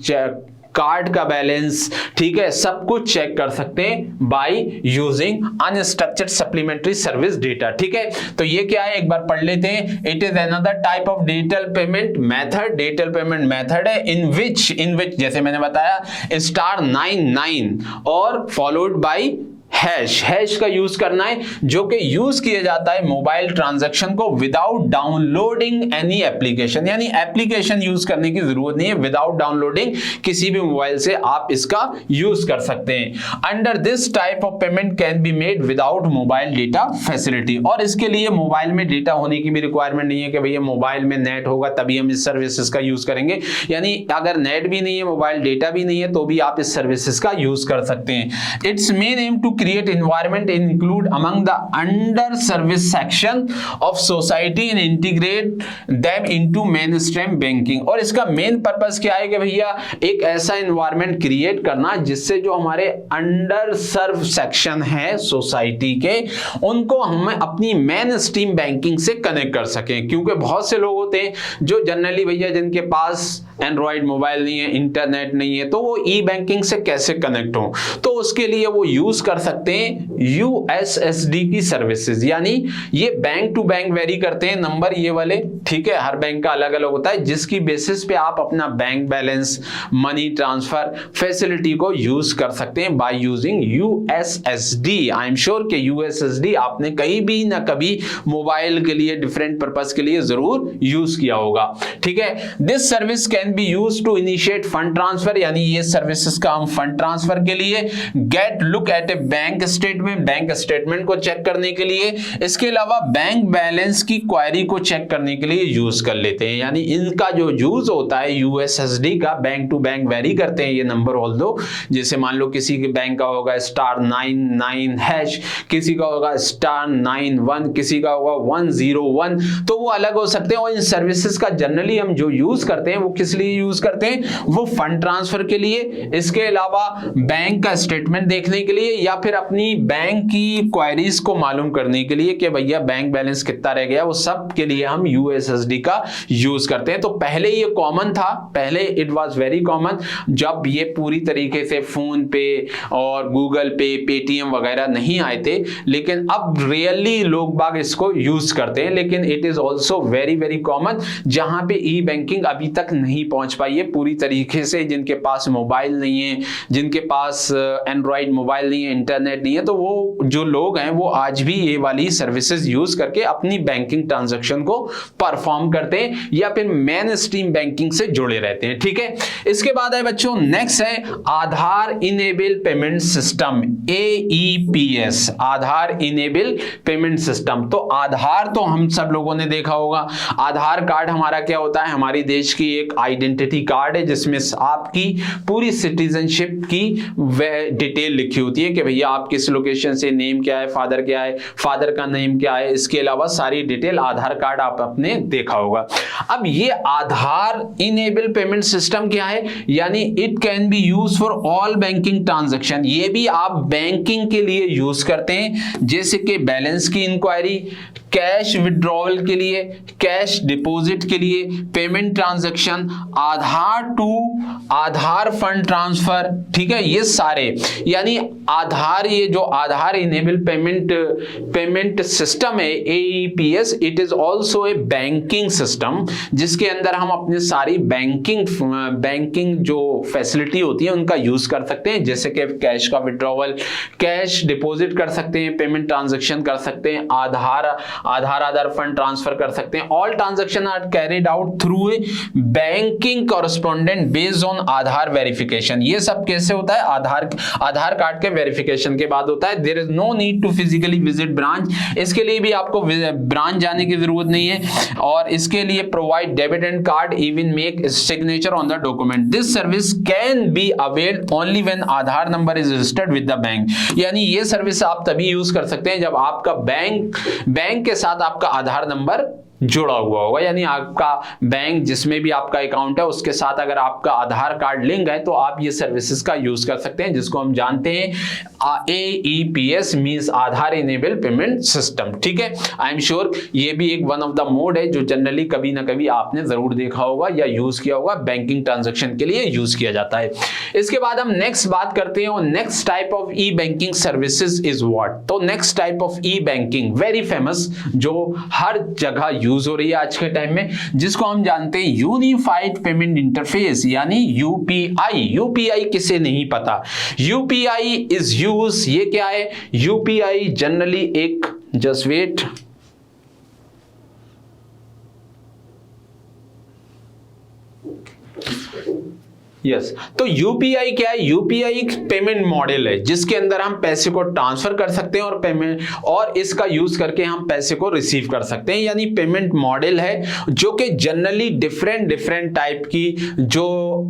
कार्ड का बैलेंस, ठीक है, सब कुछ चेक कर सकते हैं by using unstructured supplementary service data. ठीक है, तो ये क्या है एक बार पढ़ लेते हैं। It is another type of digital payment method, digital payment method है इन विच जैसे मैंने बताया *99 और फॉलोड बाय हैश का यूज करना है, जो कि यूज किया जाता है मोबाइल ट्रांजैक्शन को विदाउट डाउनलोडिंग एनी एप्लीकेशन, यानी एप्लीकेशन यूज करने की जरूरत नहीं है, विदाउट डाउनलोडिंग किसी भी मोबाइल से आप इसका यूज कर सकते हैं। Under this type of payment can be made without mobile data facility, और इसके लिए मोबाइल में डेटा होने की भी रिक्वायरमेंट नहीं है कि भैया मोबाइल में नेट होगा तभी हम इस सर्विसेज का यूज करेंगे, यानी अगर नेट भी नहीं है, मोबाइल डेटा भी नहीं है, तो भी आप इस सर्विसेज का यूज कर सकते हैं। It's main aim to create environment include among the under service section of society and integrate them into mainstream banking, और इसका मेन पर्पस क्या है कि भैया एक ऐसा एनवायरनमेंट क्रिएट करना जिससे जो हमारे अंडर सर्व सेक्शन है सोसाइटी के, उनको हम अपनी मेन स्ट्रीम बैंकिंग से कनेक्ट कर सकें, क्योंकि बहुत से लोग होते हैं जो जनरली भैया जिनके पास एंड्रॉइड मोबाइल नहीं है, इंटरनेट नहीं है, तो वो ई बैंकिंग से कैसे कनेक्ट हो, तो उसके लिए वो यूज कर सकते हैं यूएसएसडी की सर्विसेज, यानी ये बैंक टू बैंक वेरी करते हैं नंबर ये वाले, ठीक है, हर बैंक का अलग अलग होता है, जिसकी बेसिस पे आप अपना bank balance, money transfer facility को यूज कर सकते हैं by using USSD. I am sure कि यूएसएसडी आपने कहीं भी ना कभी मोबाइल के लिए डिफरेंट पर्पस के लिए जरूर यूज किया होगा। ठीक है, this service can be used to initiate fund transfer, यानी ये सर्विसेज का हम फंड ट्रांसफर के लिए, get look at a bank statement, bank statement को चेक करने के लिए, इसके अलावा बैंक बैलेंस की क्वेरी को चेक करने के लिए यूज कर लेते हैं। यानी इनका जो यूज होता है यूएसएसडी का, बैंक टू बैंक वेरी करते हैं ये नंबर, ऑल दो जैसे मान लो किसी के बैंक का होगा *99#, किसी का होगा *91, किसी का होगा 101, तो वो अलग हो सकते हैं। और इन सर्विसेज का जनरली हम जो यूज करते हैं वो किस लिए यूज करते हैं, वो फंड ट्रांसफर के लिए, इसके अलावा बैंक का स्टेटमेंट देखने के लिए, या फिर अपनी बैंक की क्वेरीज को मालूम करने के लिए कि भैया बैंक बैलेंस कितना रह गया, वो सब के लिए हम यूएसएसडी का यूज करते हैं। तो पहले ये कॉमन था, पहले इट वाज वेरी कॉमन, जब ये पूरी तरीके से फोन पे और गूगल पे, पेटीएम वगैरह नहीं आए थे, लेकिन अब रियली लोग बाग इसको यूज करते हैं, लेकिन it is also very very common, जहां पे ई बैंकिंग अभी तक नहीं पहुंच पाई है पूरी तरीके से, जिनके पास मोबाइल नहीं है, जिनके पास एंड्रॉइड मोबाइल नहीं है, इंटरनेट नहीं है, तो वो जो लोग हैं वो आज भी ये वाली सर्विसेज यूज करके अपनी बैंकिंग ट्रांजैक्शन को परफॉर्म करते हैं या फिर मेन स्ट्रीम बैंकिंग से जुड़े रहते हैं। ठीक है, इसके बाद है बच्चों नेक्स्ट है आधार इनेबल पेमेंट सिस्टम, AEPS, आधार इनेबल पेमेंट सिस्टम। तो आधार तो हम सब लोगों ने देखा होगा, आधार कार्ड हमारा क्या होता है, हमारी देश की एक आइडेंटिटी कार्ड है जिसमें आपकी पूरी सिटीजनशिप की डिटेल लिखी होती है कि भैया आप किस लोकेशन से, नेम क्या है, फादर क्या है, फादर का नेम क्या है, इसके अलावा सारी डिटेल आधार कार्ड आप अपने देखा होगा। अब ये आधार इनेबल पेमेंट सिस्टम क्या है, यानी it can be use for all banking transaction, ये भी आप बैंकिंग के लिए यूज करते हैं, जैसे कि बैलेंस की इंक्वायरी, कैश विड्रॉवल के लिए, कैश डिपॉजिट के लिए, payment transaction, Aadhaar to Aadhaar fund transfer, ठीक है, ये सारे, यानी आधार, ये जो आधार इनेबल पेमेंट सिस्टम है AEPS, it is also a banking system, जिसके अंदर हम अपने सारी बैंकिंग जो फैसिलिटी होती है उनका यूज कर सकते हैं, जैसे कि कैश का विड्रॉवल, कैश डिपॉजिट कर सकते हैं, पेमेंट ट्रांजैक्शन कर सकते हैं, आधार फंड ट्रांसफर कर सकते हैं। All transaction are carried out through a banking correspondent based on Aadhaar verification. ये सब कैसे होता है, आधार कार्ड के वेरिफिकेशन के बाद होता है। There is no need to physically visit branch, इसके लिए भी आपको ब्रांच जाने की जरूरत नहीं है, और इसके लिए provide debit and card, even make a signature on the document. This service can be availed only when Aadhaar number is registered with the bank. यानी ये सर्विस आप तभी यूज कर सकते हैं जब आपका बैंक के साथ आपका आधार नंबर जुड़ा हुआ होगा, यानी आपका बैंक जिसमें भी आपका अकाउंट है उसके साथ अगर आपका आधार कार्ड लिंक है तो आप ये सर्विसेज का यूज कर सकते हैं, जिसको हम जानते हैं AEPS मींस आधार इनेबल पेमेंट सिस्टम। ठीक है, आई एम श्योर ये भी एक वन ऑफ द मोड है जो जनरली कभी ना कभी आपने जरूर देखा होगा या यूज किया होगा, बैंकिंग ट्रांजेक्शन के लिए यूज किया जाता है। इसके बाद हम नेक्स्ट बात करते हैं, और next type of E banking services is what. तो next type of E banking very famous, जो हर जगह यूज हो रही है आज के टाइम में, जिसको हम जानते हैं यूनिफाइड पेमेंट इंटरफेस यानी यूपीआई। यूपीआई किसे नहीं पता, यूपीआई इज यूज, ये क्या है यूपीआई जनरली एक, जस्ट वेट, यस तो यूपीआई क्या है, यूपीआई एक पेमेंट मॉडल है जिसके अंदर हम पैसे को ट्रांसफर कर सकते हैं और पेमेंट, और इसका यूज करके हम पैसे को रिसीव कर सकते हैं, यानी पेमेंट मॉडल है जो कि जनरली डिफरेंट टाइप की जो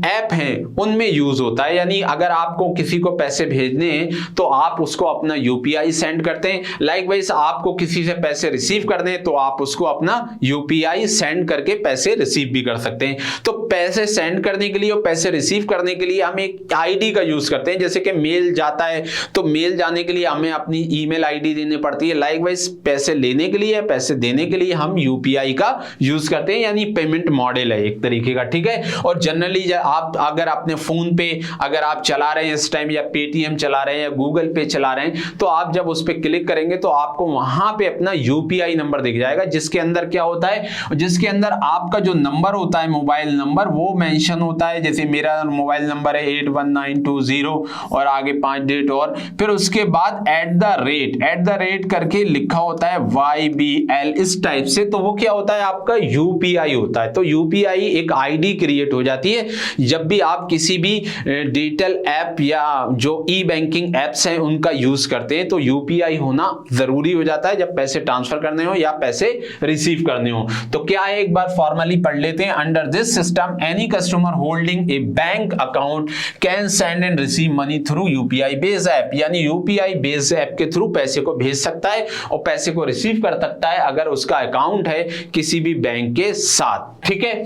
ऐप हैं उनमें यूज होता है। यानी अगर आपको किसी को पैसे भेजने हैं तो आप उसको अपना यूपीआई सेंड करते हैं, लाइकवाइज आपको किसी से पैसे रिसीव करने हैं तो आप उसको अपना यूपीआई सेंड करके पैसे रिसीव भी कर सकते हैं। तो पैसे सेंड करने के लिए और पैसे रिसीव करने के लिए हम एक आईडी का यूज करते हैं, जैसे कि मेल जाता है तो मेल जाने के लिए हमें अपनी ईमेल आईडी देनी पड़ती है, लाइकवाइज पैसे लेने के लिए, पैसे देने के लिए हम यूपीआई का यूज करते हैं, यानी पेमेंट मॉडल है एक तरीके का। ठीक है, और जनरली आप अगर अपने फोन पे अगर आप चला रहे हैं इस टाइम, या पेटीएम चला रहे हैं या गूगल पे चला रहे हैं, तो आप जब उस पर क्लिक करेंगे तो आपको वहां पे अपना यूपीआई नंबर दिख जाएगा, जिसके अंदर क्या होता है, जिसके अंदर आपका जो नंबर होता है मोबाइल नंबर वो मेंशन होता है। जैसे मेरा मोबाइल नंबर है 81920 और आगे 5 डिजिट, और फिर उसके बाद एट द रेट करके लिखा होता है YBL इस टाइप से, तो वो क्या होता है आपका यूपीआई होता है। तो यूपीआई एक आईडी क्रिएट हो जाती है जब भी आप किसी भी डिजिटल ऐप या जो ई बैंकिंग एप्स हैं उनका यूज करते हैं, तो यूपीआई होना जरूरी हो जाता है जब पैसे ट्रांसफर करने हो या पैसे रिसीव करने हो। तो क्या है, एक बार फॉर्मली पढ़ लेते हैं। Under this system any customer holding A bank account can send and receive money through UPI based app, यानी यूपीआई बेस्ड ऐप के थ्रू पैसे को भेज सकता है और पैसे को रिसीव कर सकता है अगर उसका अकाउंट है किसी भी बैंक के साथ। ठीक है,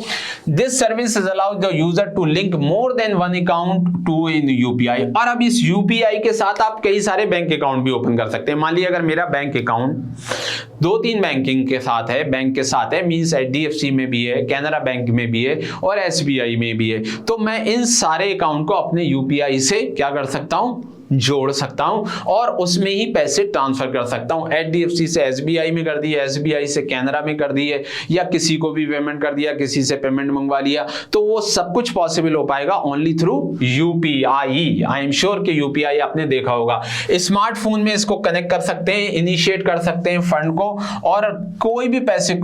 this service allows the user to link more than one account टू इन यूपीआई। और अब इस यूपीआई के साथ आप कई सारे बैंक अकाउंट भी ओपन कर सकते हैं। मान लीजिए अगर मेरा बैंक अकाउंट 2-3 बैंकिंग के साथ है, बैंक के साथ है, मींस HDFC में भी है, कैनरा बैंक में भी है और SBI में भी है, तो मैं इन सारे अकाउंट को अपने यूपीआई से क्या कर सकता हूं, जोड़ सकता हूं और उसमें ही पैसे ट्रांसफर कर सकता हूं। HDFC से SBI में कर दिए, SBI से कैनरा में कर दिए, या किसी को भी पेमेंट कर दिया, किसी से पेमेंट मंगवा लिया, तो वो सब कुछ पॉसिबल हो पाएगा only through UPI. I am sure कि यूपीआई आपने देखा होगा। स्मार्टफोन में इसको कनेक्ट कर सकते हैं, इनिशिएट कर सकते हैं फंड को, और कोई भी पैसे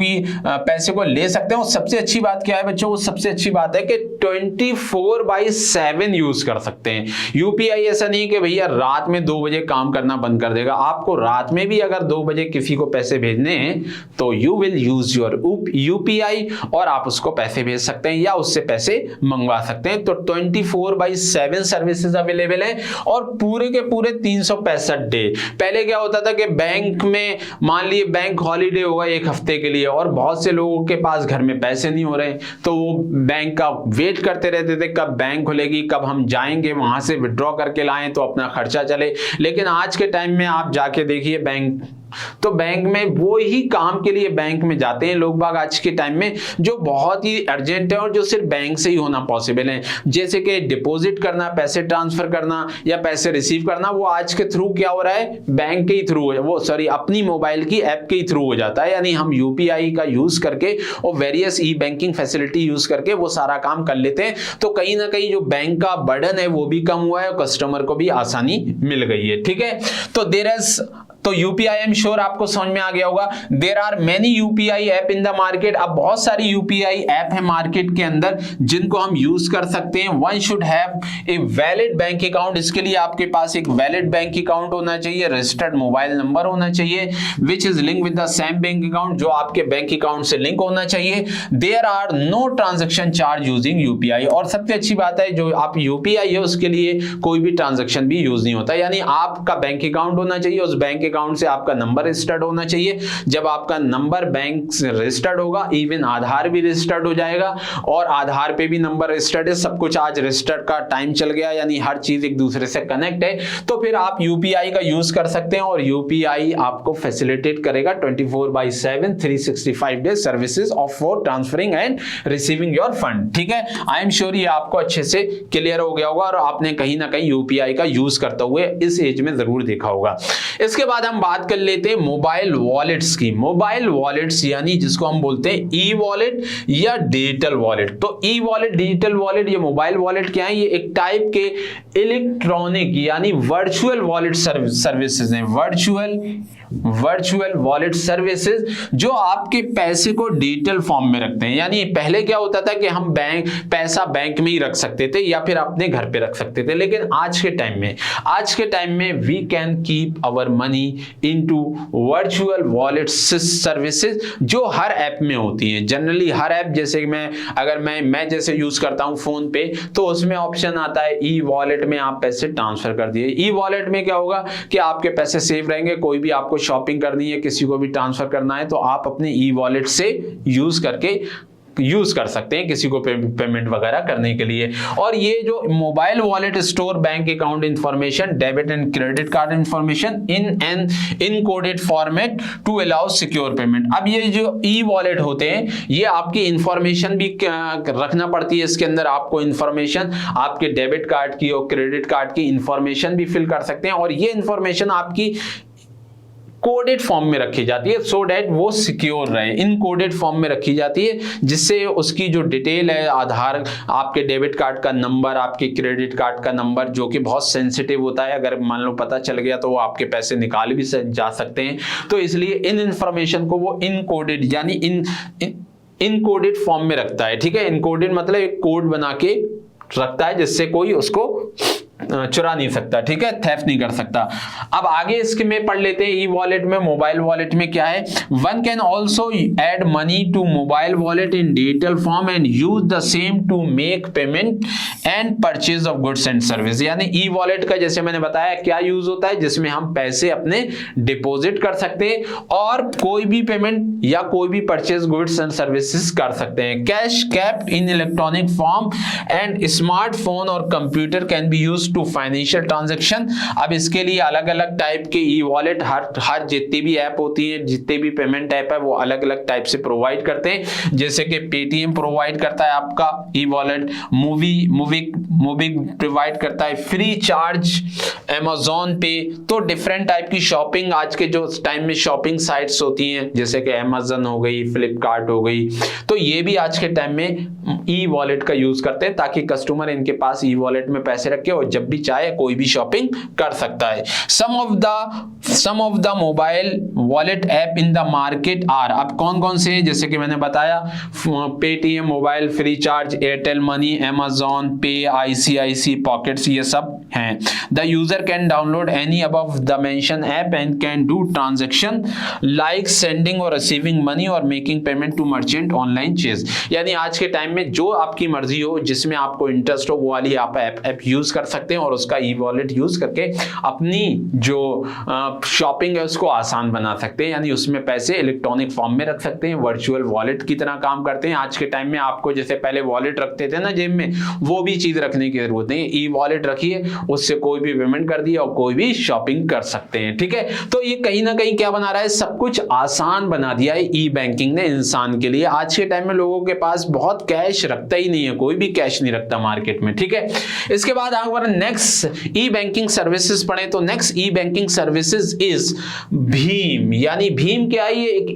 को ले सकते हैं। और सबसे अच्छी बात क्या है बच्चों, सबसे अच्छी बात है कि 24/7 यूज कर सकते हैं। यूपीआई ऐसा नहीं कि भैया रात में 2 बजे काम करना बंद कर देगा, आपको रात में भी अगर 2 बजे किसी को पैसे भेजने हैं तो you will use your UPI और आप उसको पैसे भेज सकते हैं या उससे पैसे मंगवा सकते हैं। तो 24/7 सर्विसेज अवेलेबल है और पूरे के पूरे 365 डे। पहले क्या होता था कि बैंक में मान लीजिए बैंक हॉलीडे होगा 1 हफ्ते के लिए और बहुत से लोगों के पास घर में पैसे नहीं हो रहे, तो वो बैंक का वेट करते रहते थे कब बैंक खुलेगी, कब हम जाएंगे वहां से विड्रॉ करके लाएं तो अपना खर्चा चले। लेकिन आज के टाइम में आप जाके देखिए बैंक, तो बैंक में वो ही काम के लिए बैंक में जाते हैं लोग बाग आज के टाइम में, जो बहुत ही अर्जेंट है और जो सिर्फ बैंक से ही होना पॉसिबल है। जैसे कि डिपॉजिट करना, पैसे ट्रांसफर करना या पैसे रिसीव करना, वो आज के थ्रू क्या हो रहा है, बैंक के ही थ्रू, वो सॉरी अपनी मोबाइल की ऐप के ही थ्रू हो जाता है। यानी हम यूपीआई का यूज करके और वेरियस ई बैंकिंग फैसिलिटी यूज करके वो सारा काम कर लेते हैं। तो कहीं ना कहीं जो बैंक का बर्डन है वो भी कम हुआ है और कस्टमर को भी आसानी मिल गई है। ठीक है, तो देयर इज तो यूपीआई आई एम श्योर आपको समझ में आ गया होगा। There are many UPI app in the market. अब बहुत सारी यूपीआई ऐप है मार्केट के अंदर जिनको हम यूज कर सकते हैं। One should have a valid bank account. इसके लिए आपके पास एक वैलिड बैंक अकाउंट होना चाहिए, रजिस्टर्ड मोबाइल नंबर होना चाहिए which is link with the same bank account, जो आपके बैंक अकाउंट से लिंक होना चाहिए। There are no transaction charge using UPI. और सबसे अच्छी बात है जो आप यूपीआई है उसके लिए कोई भी ट्रांजैक्शन भी यूज नहीं होता, यानी आपका बैंक अकाउंट होना चाहिए, उस बैंक अकाउंट से आपका नंबर रजिस्टर्ड होना चाहिए। जब आपका नंबर बैंक से रजिस्टर्ड होगा, इवन आधार भी रजिस्टर्ड हो जाएगा और आधार पे भी नंबर रजिस्टर्ड है, सब कुछ आज रजिस्टर्ड का टाइम चल गया, यानी हर चीज एक दूसरे से कनेक्ट है, तो फिर आप यूपीआई का यूज कर सकते हैं और यूपीआई आपको फैसिलिटेट करेगा 24/7 365 days services of for transferring and receiving your fund. ठीक है, आई एम श्योर ये आपको अच्छे से क्लियर हो गया होगा और आपने कहीं ना कहीं यूपीआई का यूज करते हुए इस एज में जरूर देखा होगा। इसके बाद हम बात कर लेते हैं मोबाइल वॉलेट्स की। मोबाइल वॉलेट्स यानी जिसको हम बोलते हैं ई वॉलेट या डिजिटल वॉलेट। तो ई वॉलेट, डिजिटल वॉलेट या मोबाइल वॉलेट क्या है? ये एक टाइप के इलेक्ट्रॉनिक यानी वर्चुअल वॉलेट सर्विसेज हैं। वर्चुअल वॉलेट सर्विसेज जो आपके पैसे को डिजिटल फॉर्म में रखते हैं। यानी पहले क्या होता था कि हम पैसा बैंक में ही रख सकते थे या फिर अपने घर पे रख सकते थे, लेकिन आज के टाइम में we can keep our money into virtual wallet services जो हर ऐप में होती हैं। जनरली हर ऐप, जैसे अगर मैं जैसे यूज करता हूं फोन पे, तो उसमें ऑप्शन आता है ई वॉलेट में आप पैसे ट्रांसफर कर दिए। ई वॉलेट में क्या होगा कि आपके पैसे सेफ रहेंगे, कोई भी आपको शॉपिंग करनी है, किसी को भी ट्रांसफर करना है, तो आप अपने ई वॉलेट से यूज कर सकते हैं किसी को पेमेंट वगैरह करने के लिए। और ये जो mobile wallet store bank account information, debit and credit card information in an encoded format to allow secure payment. अब ये जो ई वॉलेट होते हैं ये आपकी इंफॉर्मेशन भी रखना पड़ती है, इसके अंदर आपको इंफॉर्मेशन आपके डेबिट कार्ड की और क्रेडिट कार्ड की इंफॉर्मेशन भी फिल कर सकते हैं और ये इंफॉर्मेशन आपकी कोडेड फॉर्म में रखी जाती है सो डैट वो सिक्योर रहे। इन कोडेड फॉर्म में रखी जाती है जिससे उसकी जो डिटेल है, आधार, आपके डेबिट कार्ड का नंबर, आपके क्रेडिट कार्ड का नंबर, जो कि बहुत सेंसिटिव होता है, अगर मान लो पता चल गया तो वो आपके पैसे निकाल भी जा सकते हैं। तो इसलिए इन इंफॉर्मेशन को वो इनकोडेड यानी इनकोडेड फॉर्म में रखता है। ठीक है, इनकोडेड मतलब एक कोड बना के रखता है जिससे कोई उसको चुरा नहीं सकता। ठीक है, थेफ्ट नहीं कर सकता। अब आगे इसके में पढ़ लेते हैं ई वॉलेट में, मोबाइल वॉलेट में क्या है। One can also add money to mobile wallet in digital form and use the same to make payment and purchase of goods and service. यानी ई वॉलेट का जैसे मैंने बताया क्या यूज होता है, जिसमें हम पैसे अपने डिपॉजिट कर सकते हैं और कोई भी पेमेंट या कोई भी परचेज गुड्स एंड सर्विसेज कर सकते हैं। Cash kept in electronic form and smartphone और computer can be use to financial transaction. अब इसके लिए अलग अलग टाइप के ई वॉलेट हर जितनी भी ऐप होती है, जितने भी पेमेंट ऐप है, वो अलग अलग टाइप से प्रोवाइड करते हैं। जैसे कि पेटीएम प्रोवाइड करता है आपका ई वॉलेट, मूवी प्रोवाइड करता है, फ्री चार्ज, अमेज़न पे। तो डिफरेंट टाइप की शॉपिंग आज के जो टाइम में शॉपिंग साइट्स होती हैं जैसे कि अमेज़न हो गई, फ्लिपकार्ट हो गई, तो ये भी आज के टाइम में ई वॉलेट का यूज करते हैं ताकि कस्टमर इनके पास ई वॉलेट में पैसे रखे और जब भी चाहे कोई भी शॉपिंग कर सकता है। Some of the mobile wallet app in the market are, अब कौन कौन से हैं जैसे कि मैंने बताया, Paytm mobile, free charge, Airtel money, Amazon pay, ICICI pockets, ये सब हैं। The user can download any above the mention app and can do transaction like sending और रिसीविंग मनी और making payment to merchant online चेज। यानी आज के time में जो आपकी मर्जी हो, जिसमें आपको इंटरेस्ट हो, वो वाली आप ऐप यूज कर सकते हैं और उसका ई वॉलेट यूज करके अपनी जो शॉपिंग है उसको आसान बना सकते हैं। यानी उसमें पैसे इलेक्ट्रॉनिक फॉर्म में रख सकते हैं, वर्चुअल वॉलेट की तरह काम करते हैं। आज के टाइम में आपको जैसे पहले वॉलेट रखते थे ना जेब में, वो भी चीज रखने की जरूरत नहीं, ई वॉलेट रखिए, उससे कोई भी पेमेंट कर दिया और कोई भी शॉपिंग कर सकते हैं। ठीक है, तो ये कहीं ना कहीं क्या बना रहा है, सब कुछ आसान बना दिया है ई बैंकिंग ने इंसान के लिए। आज के टाइम में लोगों के पास बहुत कैश रखता ही नहीं है, कोई भी कैश नहीं रखता मार्केट में। ठीक है, इसके बाद अगर नेक्स्ट ई बैंकिंग सर्विसेज पढ़े तो next E banking services is Bhim. यानी भीम क्या है, ये एक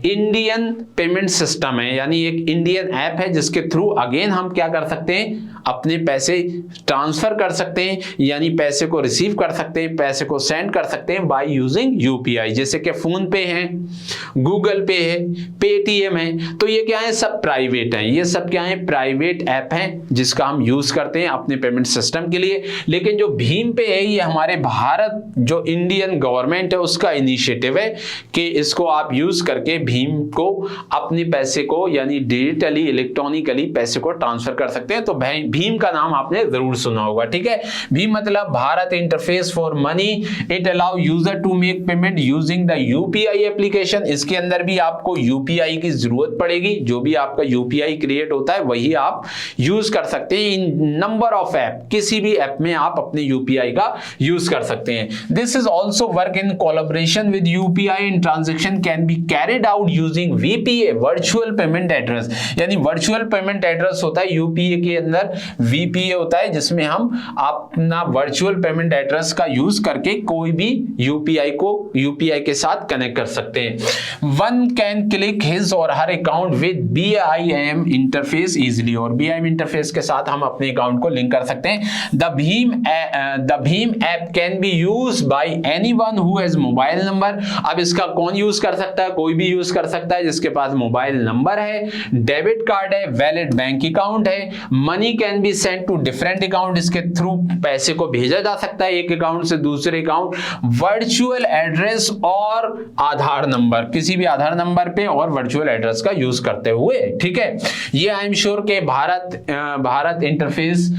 इंडियन पेमेंट सिस्टम है, यानी एक इंडियन ऐप है जिसके थ्रू अगेन हम क्या कर सकते हैं, अपने पैसे ट्रांसफर कर सकते हैं, यानी पैसे को रिसीव कर सकते हैं, पैसे को सेंड कर सकते हैं बाय यूजिंग यूपीआई। जैसे कि फोन पे है, गूगल पे है, पेटीएम है, तो ये क्या है, सब प्राइवेट है। ये सब क्या है, प्राइवेट ऐप है जिसका हम यूज करते हैं अपने पेमेंट सिस्टम के लिए। लेकिन जो भीम पे है ये हमारे भारत जो इंडियन गवर्नमेंट है उसका इनिशिएटिव है कि इसको आप यूज करके भीम को अपने पैसे को यानी डिजिटली इलेक्ट्रॉनिकली पैसे को ट्रांसफर कर सकते हैं। तो भीम का नाम आपने जरूर सुना होगा, ठीक है। भीम मतलब Bharat interface for money, it allow user to make payment using the UPI application. इसके अंदर भी आपको यूपीआई की जरूरत पड़ेगी, जो भी आपका यूपीआई क्रिएट होता है वही आप यूज कर सकते हैं। इन नंबर ऑफ ऐप, किसी भी ऐप में आप अपने यूपीआई का यूज कर सकते हैं। This is also work in collaboration with UPI and transaction can be carried out using VPA, virtual payment address. यानी वर्चुअल पेमेंट एड्रेस होता है यूपीए के अंदर, वीपीए होता है जिसमें हम अपना वर्चुअल पेमेंट एड्रेस का यूज करके कोई भी यूपीआई को यूपीआई के साथ कनेक्ट कर सकते हैं। वन कैन क्लिक हिज और her account with BHIM interface easily, और बीआईएम इंटरफेस के साथ हम अपने अकाउंट को लिंक कर सकते हैं। The Bhim app can be use by anyone who has mobile number. अब इसका कौन यूज कर सकता है, कोई भी यूज कर सकता है जिसके पास मोबाइल नंबर है, डेबिट कार्ड है, वैलिड बैंक अकाउंट है। Money can be send to different account, इसके थ्रू पैसे को भेजा जा सकता है एक अकाउंट से दूसरे अकाउंट। वर्चुअल एड्रेस और आधार नंबर, किसी भी आधार नंबर पे और वर्चुअल एड्रेस का यूज करते हुए, ठीक है। ये आई एम श्योर के भारत इंटरफेस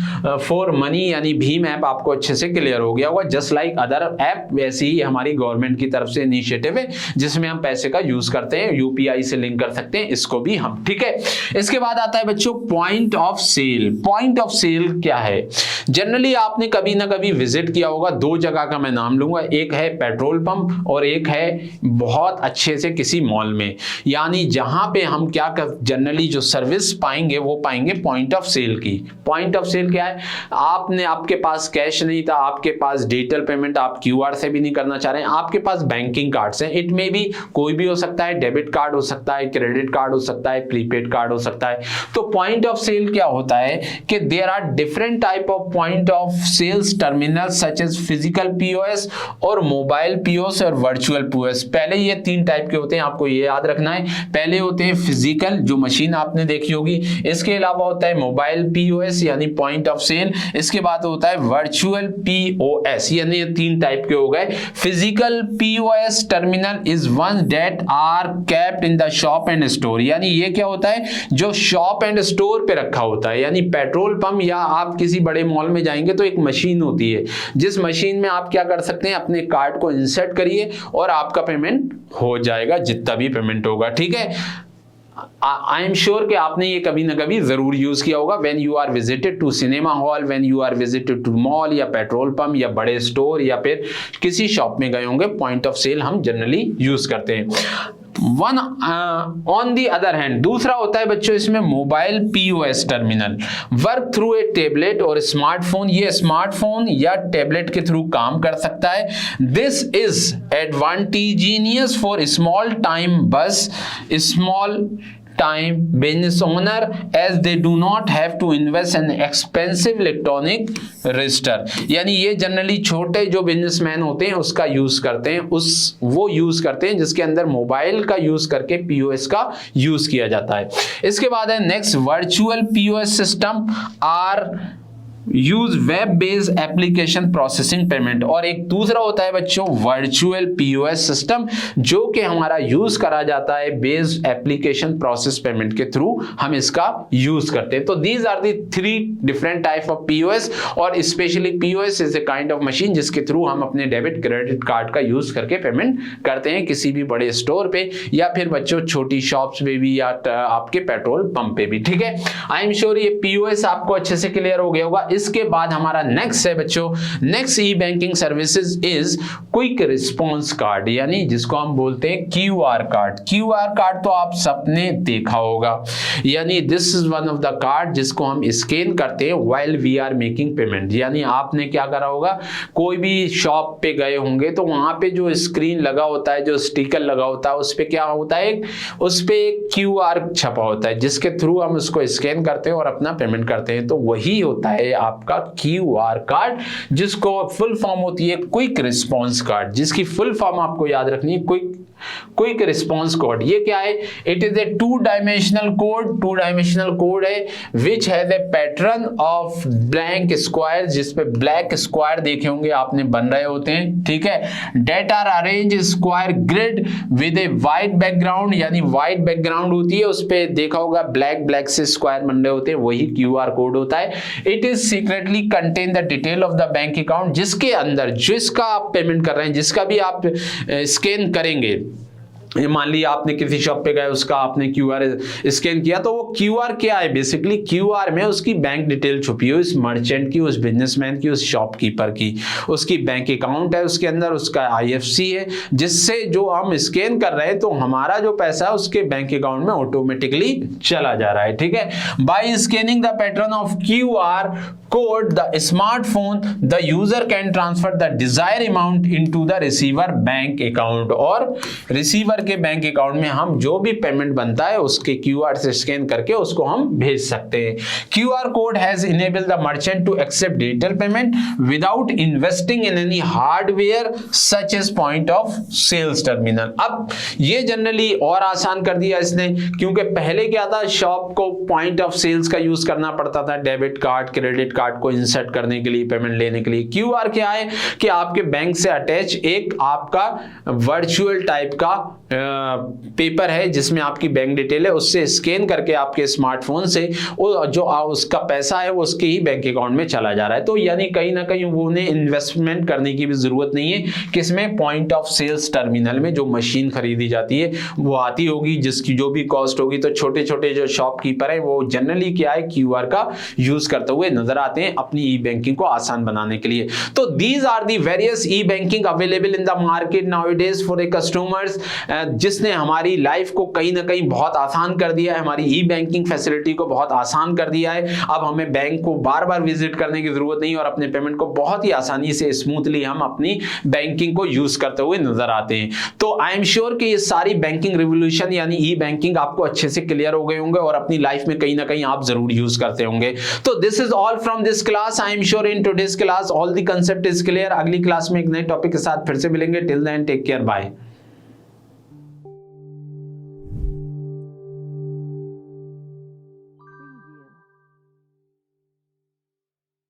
फॉर मनी यानी भीम ऐप आपको अच्छे से क्लियर हो गया होगा। जस्ट लाइक अदर ऐप, वैसे ही हमारी गवर्नमेंट की तरफ से इनिशिएटिव है जिसमें हम पैसे का यूज करते हैं, यूपीआई से लिंक कर सकते हैं इसको भी हम, ठीक है। इसके बाद आता है बच्चों point of sale. Point of sale क्या है, जनरली आपने कभी ना कभी विजिट किया होगा। दो जगह का मैं नाम लूंगा, एक है पेट्रोल पंप और एक है बहुत अच्छे से किसी मॉल में, यानी जहां पे हम क्या कर जनरली जो सर्विस पाएंगे वो पाएंगे पॉइंट ऑफ सेल की। पॉइंट ऑफ सेल क्या है, आपके पास कैश नहीं था, आपके पास डिजिटल पेमेंट आप क्यूआर से भी नहीं करना चाह रहे हैं, आपके पास बैंकिंग कार्ड्स हैं, इट में भी कोई भी हो सकता है, डेबिट कार्ड हो सकता है, क्रेडिट कार्ड हो सकता है, प्रीपेड कार्ड हो सकता है। तो पॉइंट ऑफ सेल क्या होता है कि there are different type of point of sales terminal such as physical POS और मोबाइल पीओएस और वर्चुअल पीओएस। पहले ये तीन टाइप के होते हैं, आपको ये याद रखना है। पहले होते हैं फिजिकल, जो मशीन आपने देखी होगी, इसके अलावा होता है मोबाइल पीओएस यानी पॉइंट ऑफ सेल, इसके बाद होता है वर्चुअल पीओएस, यानी ये तीन टाइप के हो गए। Physical POS terminal is one that are kept in the shop and store, यानी ये क्या होता है, जो शॉप एंड स्टोर पे रखा होता है। यानी पेट्रोल पंप या आप किसी बड़े मॉल में जाएंगे तो एक मशीन होती है, जिस मशीन में आप क्या कर सकते हैं, अपने कार्ड को इंसर्ट करिए और आपका पेमेंट हो जाएगा, जितना भी पेमेंट होगा, ठीक है। आई एम श्योर कि आपने ये कभी ना कभी जरूर यूज किया होगा। When you are visited to cinema hall, when you are visited to mall या पेट्रोल पंप या बड़े स्टोर या फिर किसी शॉप में गए होंगे, पॉइंट ऑफ सेल हम जनरली यूज करते हैं। One on the other hand, दूसरा होता है बच्चों इसमें mobile POS terminal, work through a tablet और स्मार्टफोन। ये स्मार्टफोन या टेबलेट के थ्रू काम कर सकता है। This is advantageous for small time बस small time business owner as they do not have to invest in expensive electronic register, यानी ये जनरली छोटे जो बिजनेसमैन होते हैं उसका यूज करते हैं, वो यूज करते हैं जिसके अंदर मोबाइल का यूज करके पीओएस का यूज किया जाता है। इसके बाद है next virtual POS system are use web based application processing payment, और एक दूसरा होता है बच्चों वर्चुअल पीओएस सिस्टम जो कि हमारा यूज करा जाता है बेस्ड एप्लीकेशन प्रोसेस पेमेंट के थ्रू हम इसका यूज करते हैं। तो these are the three different type of POS, और specially POS is a kind of machine जिसके थ्रू हम अपने डेबिट क्रेडिट कार्ड का यूज करके पेमेंट करते हैं किसी भी बड़े स्टोर पे या फिर बच्चों छोटी शॉप्स पे भी या आपके पेट्रोल पंप पे भी, ठीक है। आई एम श्योर ये पीओएस आपको अच्छे से क्लियर हो गया होगा। इसके बाद हमारा नेक्स्ट है बच्चों, next E banking services is quick response card, यानी जिसको हम बोलते हैं क्यूआर कार्ड। क्यूआर कार्ड तो आप सबने देखा होगा, यानी this is one of the card जिसको हम स्कैन करते हैं while we are making payment. यानी आपने क्या करा होगा, कोई भी शॉप पे गए होंगे तो वहां पे जो स्क्रीन लगा होता है, जो स्टिकर लगा होता है, उस पे क्या होता है, उस पे एक क्यूआर छपा होता है जिसके थ्रू हम उसको स्कैन करते हैं और अपना पेमेंट करते हैं। तो वही होता है आपका क्यूआर कार्ड, जिसको फुल फॉर्म होती है क्विक रिस्पॉन्स कार्ड, जिसकी फुल फॉर्म आपको याद रखनी है, क्विक रिस्पॉन्स कोड। ये क्या है, it is a two dimensional code है which has a pattern of blank square, जिसपे ब्लैक स्क्वायर देखे होंगे आपने बन रहे होते हैं, ठीक है। That are arrange square grid with a white background, यानी वाइट बैकग्राउंड होती है, उस पे देखा होगा ब्लैक से स्क्वायर बन रहे होते हैं, वही क्यूआर कोड होता है। It is secretly contain the detail of the bank account, जिसके अंदर जिसका आप पेमेंट कर रहे हैं, जिसका भी आप स्कैन करेंगे, मान लिया आपने किसी शॉप पे गए, उसका आपने क्यूआर स्कैन किया, तो वो क्यूआर क्या है, बेसिकली क्यूआर में उसकी बैंक डिटेल छुपी हो, उस मर्चेंट की, उस बिजनेसमैन की, उस शॉपकीपर की, उसकी बैंक अकाउंट है उसके अंदर, उसका आईएफसी है, जिससे जो हम स्कैन कर रहे हैं तो हमारा जो पैसा है उसके बैंक अकाउंट में ऑटोमेटिकली चला जा रहा है, ठीक है। By scanning the pattern of QR code the smartphone the user can transfer the desire amount into the receiver bank account, और रिसीवर के बैंक अकाउंट में हम जो भी पेमेंट बनता है उसके क्यूआर से स्कैन करके उसको हम भेज सकते हैं। QR code has enabled the merchant to accept digital payment without investing in any hardware such as point of sales terminal. अब ये जनरली और आसान कर दिया इसने, क्योंकि पहले क्या था, शॉप को पॉइंट ऑफ सेल्स का यूज करना पड़ता था, डेबिट कार्ड क्रेडिट कार्ड को इंसर्ट करने के लिए, पेमेंट लेने के लिए। क्यूआर क्या है कि आपके बैंक से अटैच एक आपका वर्चुअल टाइप का पेपर है जिसमें आपकी बैंक डिटेल है, उससे स्कैन करके आपके स्मार्टफोन से जो उसका पैसा है वो उसके ही बैंक अकाउंट में चला जा रहा है। तो यानी कहीं ना कहीं उन्हें इन्वेस्टमेंट करने की भी जरूरत नहीं है, किसमें, पॉइंट ऑफ सेल्स टर्मिनल में जो मशीन खरीदी जाती है वो आती होगी, जिसकी जो भी कॉस्ट होगी। तो छोटे छोटे जो शॉपकीपर है वो जनरली क्या है, क्यूआर का यूज करते हुए नजर आते हैं अपनी ई बैंकिंग को आसान बनाने के लिए। तो these are the various E banking available in the market nowadays for a customers, जिसने हमारी लाइफ को कहीं ना कहीं बहुत आसान कर दिया है, हमारी ई बैंकिंग फैसिलिटी को बहुत आसान कर दिया है। अब हमें बैंक को बार बार विजिट करने की जरूरत नहीं और अपने पेमेंट को बहुत ही आसानी से स्मूथली हम अपनी बैंकिंग को यूज करते हुए नजर आते हैं। तो आई एम श्योर कि ये सारी बैंकिंग रिवोल्यूशन यानी ई बैंकिंग आपको अच्छे से क्लियर हो गए होंगे और अपनी लाइफ में कहीं ना कहीं आप जरूर यूज करते होंगे। तो this is all from this class. I am sure in today's class all the concept is clear. अगली क्लास में एक नए टॉपिक के साथ फिर से मिलेंगे। Till then take care, bye.